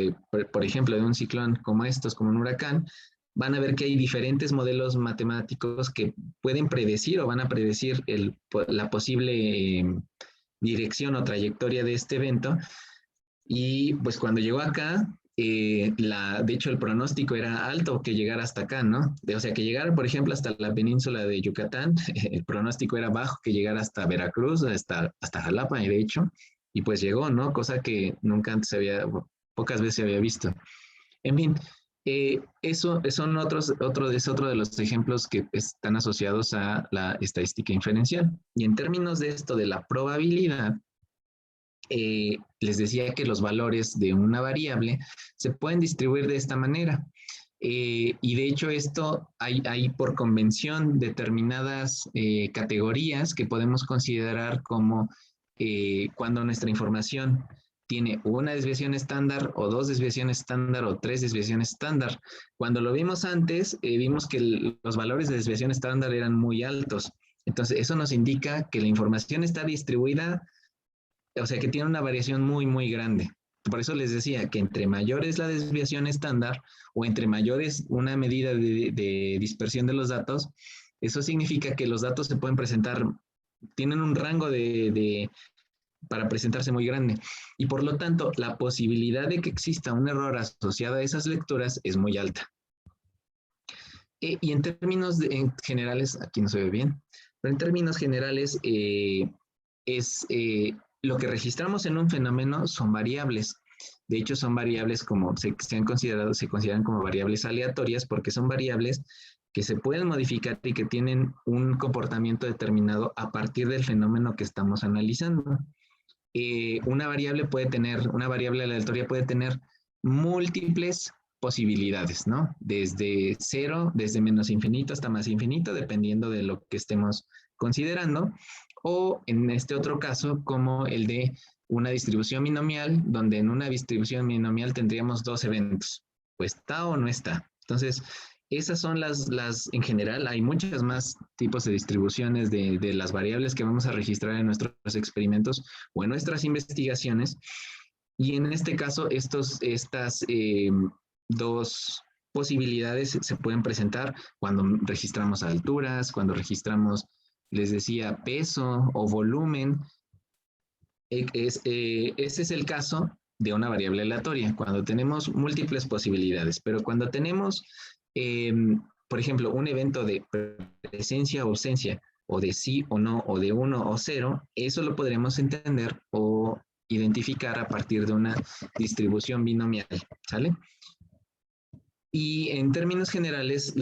por ejemplo, de un ciclón como estos, como un huracán, van a ver que hay diferentes modelos matemáticos que pueden predecir o van a predecir la posible dirección o trayectoria de este evento. Y pues cuando llegó acá, de hecho el pronóstico era alto que llegara hasta acá, ¿no? O sea, que llegara, por ejemplo, hasta la península de Yucatán, el pronóstico era bajo que llegara hasta Veracruz, hasta Jalapa, de hecho, y pues llegó, ¿no? Cosa que nunca antes pocas veces se había visto. En fin, Eso es otro de los ejemplos que están asociados a la estadística inferencial. Y en términos de esto de la probabilidad, les decía que los valores de una variable se pueden distribuir de esta manera. Y de hecho esto hay por convención determinadas categorías que podemos considerar como cuando nuestra información tiene una desviación estándar o dos desviaciones estándar o tres desviaciones estándar. Cuando lo vimos antes, vimos que los valores de desviación estándar eran muy altos. Entonces, eso nos indica que la información está distribuida, o sea, que tiene una variación muy, muy grande. Por eso les decía que entre mayor es la desviación estándar o entre mayor es una medida de dispersión de los datos, eso significa que los datos se pueden presentar, tienen un rango para presentarse muy grande. Y por lo tanto, la posibilidad de que exista un error asociado a esas lecturas es muy alta. Y en términos generales, aquí no se ve bien, pero en términos generales, lo que registramos en un fenómeno son variables. De hecho, son variables como se consideran como variables aleatorias porque son variables que se pueden modificar y que tienen un comportamiento determinado a partir del fenómeno que estamos analizando. Una variable aleatoria puede tener múltiples posibilidades, ¿no? Desde cero, desde menos infinito hasta más infinito, dependiendo de lo que estemos considerando, o en este otro caso, como el de una distribución binomial, donde en una distribución binomial tendríamos dos eventos, o está o no está. Entonces, esas son en general, hay muchas más tipos de distribuciones de las variables que vamos a registrar en nuestros experimentos o en nuestras investigaciones. Y en este caso, estas dos posibilidades se pueden presentar cuando registramos alturas, cuando registramos, les decía, peso o volumen. Ese es el caso de una variable aleatoria, cuando tenemos múltiples posibilidades, pero cuando tenemos por ejemplo, un evento de presencia o ausencia, o de sí o no, o de 1 o 0, eso lo podremos entender o identificar a partir de una distribución binomial, ¿sale? Y en términos generales,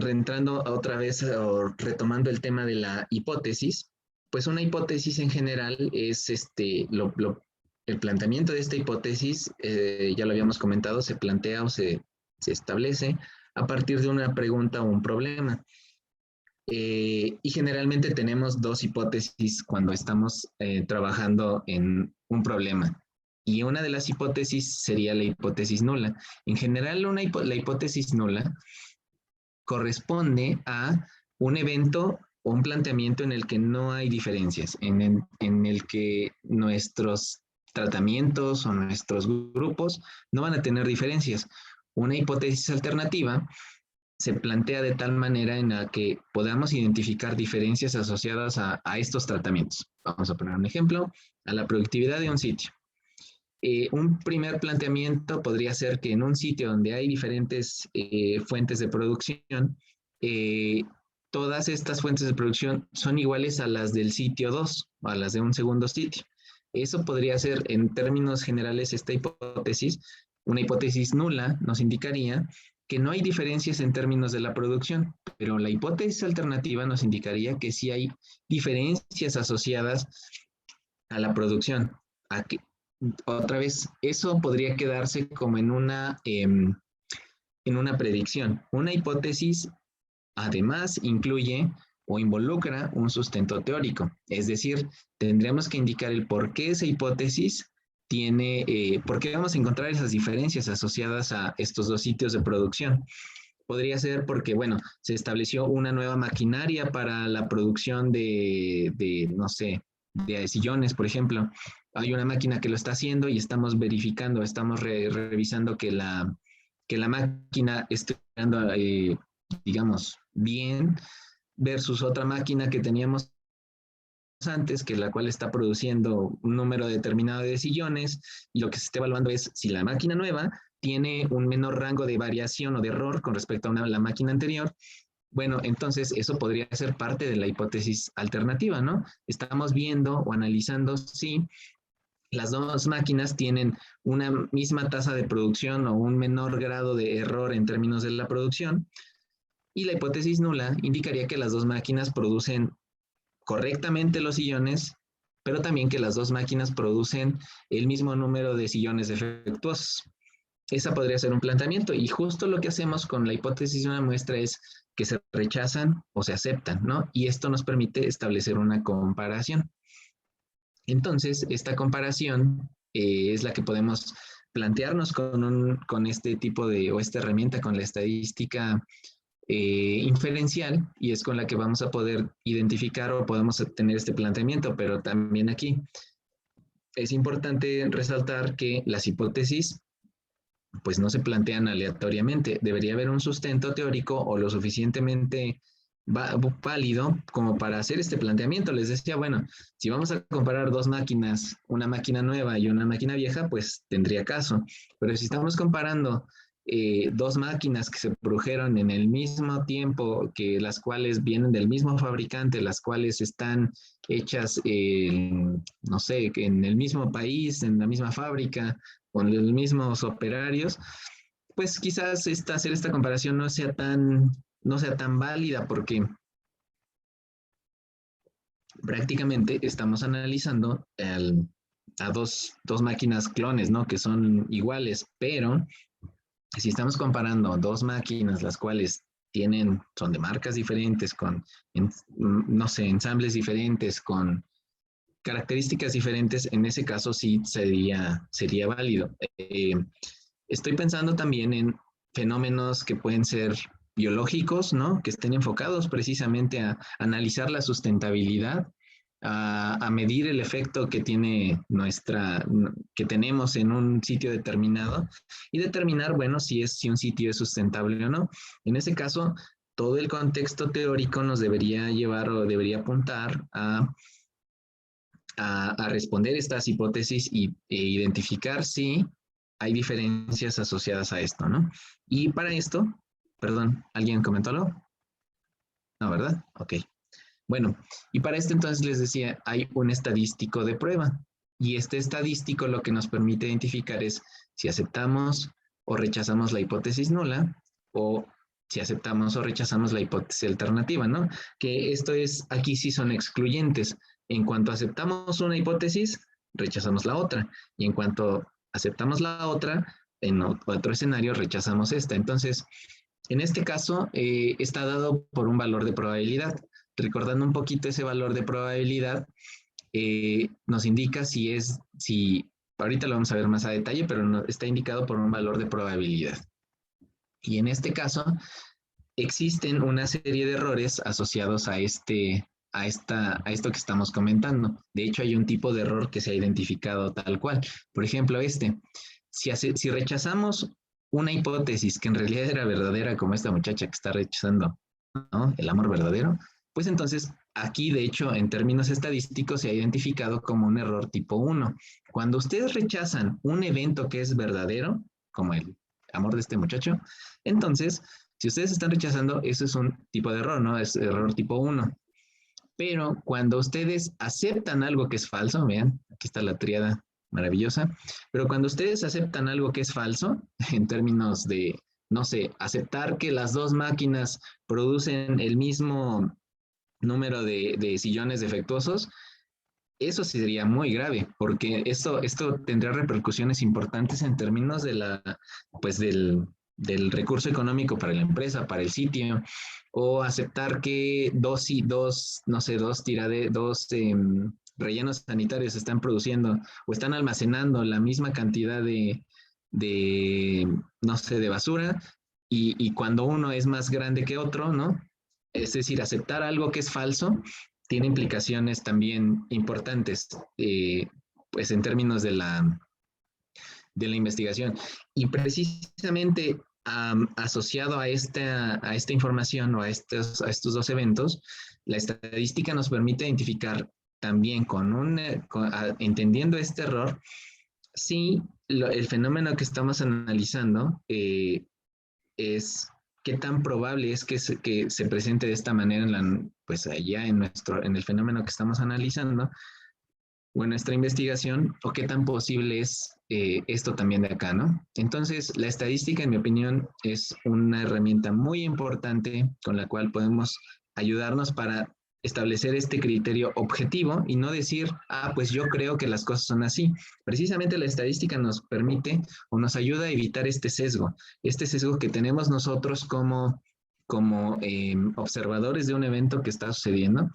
entrando otra vez o retomando el tema de la hipótesis, pues una hipótesis en general es el planteamiento de esta hipótesis, ya lo habíamos comentado, se plantea o se establece a partir de una pregunta o un problema. Y generalmente tenemos dos hipótesis cuando estamos trabajando en un problema. Y una de las hipótesis sería la hipótesis nula. En general, la hipótesis nula corresponde a un evento o un planteamiento en el que no hay diferencias, en el que nuestros tratamientos o nuestros grupos no van a tener diferencias. Una hipótesis alternativa se plantea de tal manera en la que podamos identificar diferencias asociadas a estos tratamientos. Vamos a poner un ejemplo, a la productividad de un sitio. Un primer planteamiento podría ser que en un sitio donde hay diferentes fuentes de producción, todas estas fuentes de producción son iguales a las del sitio 2, a las de un segundo sitio. Eso podría ser, en términos generales, esta hipótesis. Una hipótesis nula nos indicaría que no hay diferencias en términos de la producción, pero la hipótesis alternativa nos indicaría que sí hay diferencias asociadas a la producción. Otra vez, eso podría quedarse como en una predicción. Una hipótesis, además, incluye o involucra un sustento teórico, es decir, tendríamos que indicar el por qué esa hipótesis ¿por qué vamos a encontrar esas diferencias asociadas a estos dos sitios de producción? Podría ser porque, bueno, se estableció una nueva maquinaria para la producción no sé, de sillones, por ejemplo. Hay una máquina que lo está haciendo y estamos verificando, estamos revisando que la máquina esté dando, digamos, bien, versus otra máquina que teníamos antes, que la cual está produciendo un número determinado de sillones, y lo que se está evaluando es si la máquina nueva tiene un menor rango de variación o de error con respecto a la máquina anterior. Bueno, entonces eso podría ser parte de la hipótesis alternativa, ¿no? Estamos viendo o analizando si las dos máquinas tienen una misma tasa de producción o un menor grado de error en términos de la producción, y la hipótesis nula indicaría que las dos máquinas producen correctamente los sillones, pero también que las dos máquinas producen el mismo número de sillones defectuosos. Esa podría ser un planteamiento, y justo lo que hacemos con la hipótesis de una muestra es que se rechazan o se aceptan, ¿no? Y esto nos permite establecer una comparación. Entonces, esta comparación es la que podemos plantearnos con este tipo de, o esta herramienta, con la estadística inferencial, y es con la que vamos a poder identificar o podemos tener este planteamiento. Pero también aquí es importante resaltar que las hipótesis pues no se plantean aleatoriamente. Debería haber un sustento teórico o lo suficientemente válido como para hacer este planteamiento. Les decía, bueno, si vamos a comparar dos máquinas, una máquina nueva y una máquina vieja, pues tendría caso. Pero si estamos comparando dos máquinas que se produjeron en el mismo tiempo, que las cuales vienen del mismo fabricante, las cuales están hechas, no sé, en el mismo país, en la misma fábrica, con los mismos operarios, pues quizás hacer esta comparación no sea tan válida, porque prácticamente estamos analizando a dos máquinas clones, ¿no? Que son iguales, pero si estamos comparando dos máquinas, las cuales son de marcas diferentes, no sé, ensambles diferentes, con características diferentes, en ese caso sí sería válido. Estoy pensando también en fenómenos que pueden ser biológicos, ¿no? Que estén enfocados precisamente a analizar la sustentabilidad, a medir el efecto que que tenemos en un sitio determinado, y determinar, bueno, si un sitio es sustentable o no. En ese caso, todo el contexto teórico nos debería llevar o debería apuntar a responder estas hipótesis e identificar si hay diferencias asociadas a esto, ¿no? Y para esto, perdón, ¿alguien comentó algo? No, ¿verdad? Ok. Bueno, y para esto entonces les decía, hay un estadístico de prueba, y este estadístico lo que nos permite identificar es si aceptamos o rechazamos la hipótesis nula, o si aceptamos o rechazamos la hipótesis alternativa, ¿no? Que aquí sí son excluyentes. En cuanto aceptamos una hipótesis, rechazamos la otra, y en cuanto aceptamos la otra, en otro escenario rechazamos esta. Entonces, en este caso, está dado por un valor de probabilidad. Recordando un poquito ese valor de probabilidad, nos indica ahorita lo vamos a ver más a detalle, pero está indicado por un valor de probabilidad. Y en este caso, existen una serie de errores asociados a esto que estamos comentando. De hecho, hay un tipo de error que se ha identificado tal cual. Por ejemplo, si rechazamos una hipótesis que en realidad era verdadera, como esta muchacha que está rechazando, ¿no?, el amor verdadero, pues entonces aquí, de hecho, en términos estadísticos se ha identificado como un error tipo 1. Cuando ustedes rechazan un evento que es verdadero, como el amor de este muchacho, entonces, si ustedes están rechazando, eso es un tipo de error, ¿no? Es error tipo 1. Pero cuando ustedes aceptan algo que es falso, vean, aquí está la tríada maravillosa, pero cuando ustedes aceptan algo que es falso, en términos de, no sé, aceptar que las dos máquinas producen el mismo número de sillones defectuosos, eso sería muy grave, porque esto tendría repercusiones importantes en términos del recurso económico para la empresa, para el sitio, o aceptar que dos rellenos sanitarios están produciendo o están almacenando la misma cantidad de basura, y cuando uno es más grande que otro, ¿no? Es decir, aceptar algo que es falso tiene implicaciones también importantes, pues en términos de la investigación. Y precisamente asociado a esta información o a estos dos eventos, la estadística nos permite identificar también entendiendo este error, si el fenómeno que estamos analizando es qué tan probable es que se presente de esta manera pues allá en el fenómeno que estamos analizando, o en nuestra investigación, o qué tan posible es esto también de acá, ¿no? Entonces, la estadística, en mi opinión, es una herramienta muy importante con la cual podemos ayudarnos para establecer este criterio objetivo y no decir, pues yo creo que las cosas son así. Precisamente la estadística nos permite o nos ayuda a evitar este sesgo que tenemos nosotros como observadores de un evento que está sucediendo.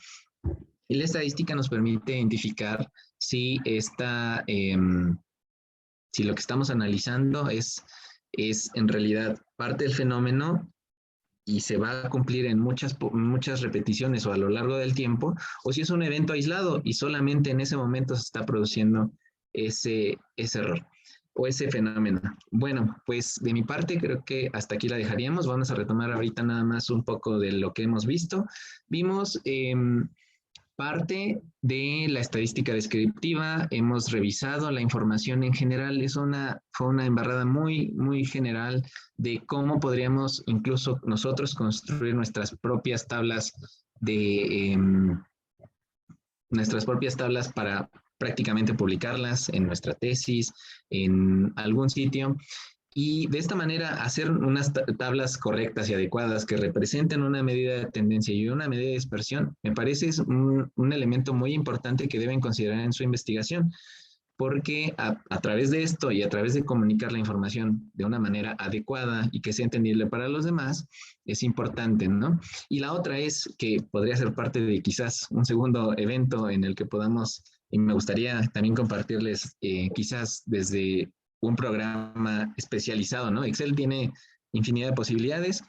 Y la estadística nos permite identificar si si lo que estamos analizando es en realidad parte del fenómeno y se va a cumplir en muchas repeticiones o a lo largo del tiempo, o si es un evento aislado y solamente en ese momento se está produciendo ese error o ese fenómeno. Bueno, pues de mi parte creo que hasta aquí la dejaríamos. Vamos a retomar ahorita nada más un poco de lo que hemos visto. Vimos parte de la estadística descriptiva, hemos revisado la información en general, fue una embarrada muy, muy general de cómo podríamos incluso nosotros construir nuestras propias tablas para prácticamente publicarlas en nuestra tesis, en algún sitio. Y de esta manera hacer unas tablas correctas y adecuadas que representen una medida de tendencia y una medida de dispersión, me parece es un elemento muy importante que deben considerar en su investigación, porque a través de esto y a través de comunicar la información de una manera adecuada y que sea entendible para los demás, es importante, ¿no? Y la otra es que podría ser parte de quizás un segundo evento en el que podamos, y me gustaría también compartirles quizás desde un programa especializado, ¿no? Excel tiene infinidad de posibilidades,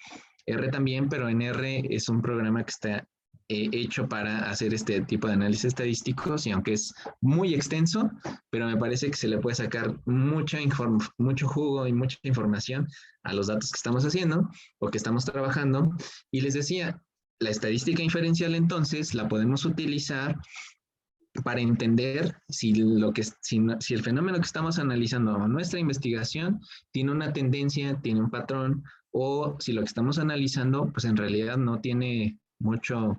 R también, pero en R es un programa que está hecho para hacer este tipo de análisis estadísticos y aunque es muy extenso, pero me parece que se le puede sacar mucho jugo y mucha información a los datos que estamos haciendo o que estamos trabajando. Y les decía, la estadística inferencial entonces la podemos utilizar para entender si el fenómeno que estamos analizando o nuestra investigación tiene una tendencia, tiene un patrón, o si lo que estamos analizando, pues en realidad no tiene mucho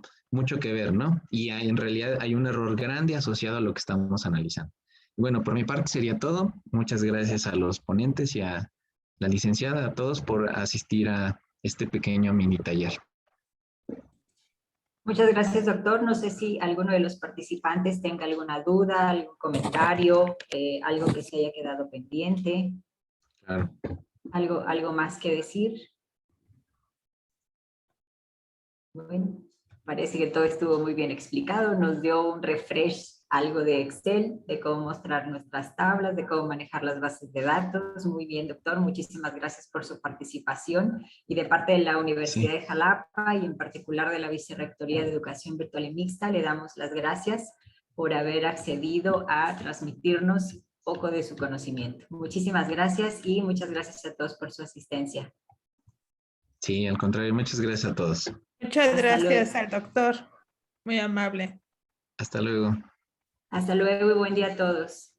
que ver, ¿no? Y en realidad hay un error grande asociado a lo que estamos analizando. Bueno, por mi parte sería todo. Muchas gracias a los ponentes y a la licenciada, a todos por asistir a este pequeño mini taller. Muchas gracias, doctor. No sé si alguno de los participantes tenga alguna duda, algún comentario, algo que se haya quedado pendiente. Claro. ¿Algo más que decir? Bueno, parece que todo estuvo muy bien explicado. Nos dio un refresh, algo de Excel, de cómo mostrar nuestras tablas, de cómo manejar las bases de datos. Muy bien, doctor. Muchísimas gracias por su participación. Y de parte de la Universidad de Jalapa y en particular de la Vicerrectoría de Educación Virtual y Mixta, le damos las gracias por haber accedido a transmitirnos un poco de su conocimiento. Muchísimas gracias y muchas gracias a todos por su asistencia. Sí, al contrario, muchas gracias a todos. Muchas gracias al doctor. Muy amable. Hasta luego. Hasta luego y buen día a todos.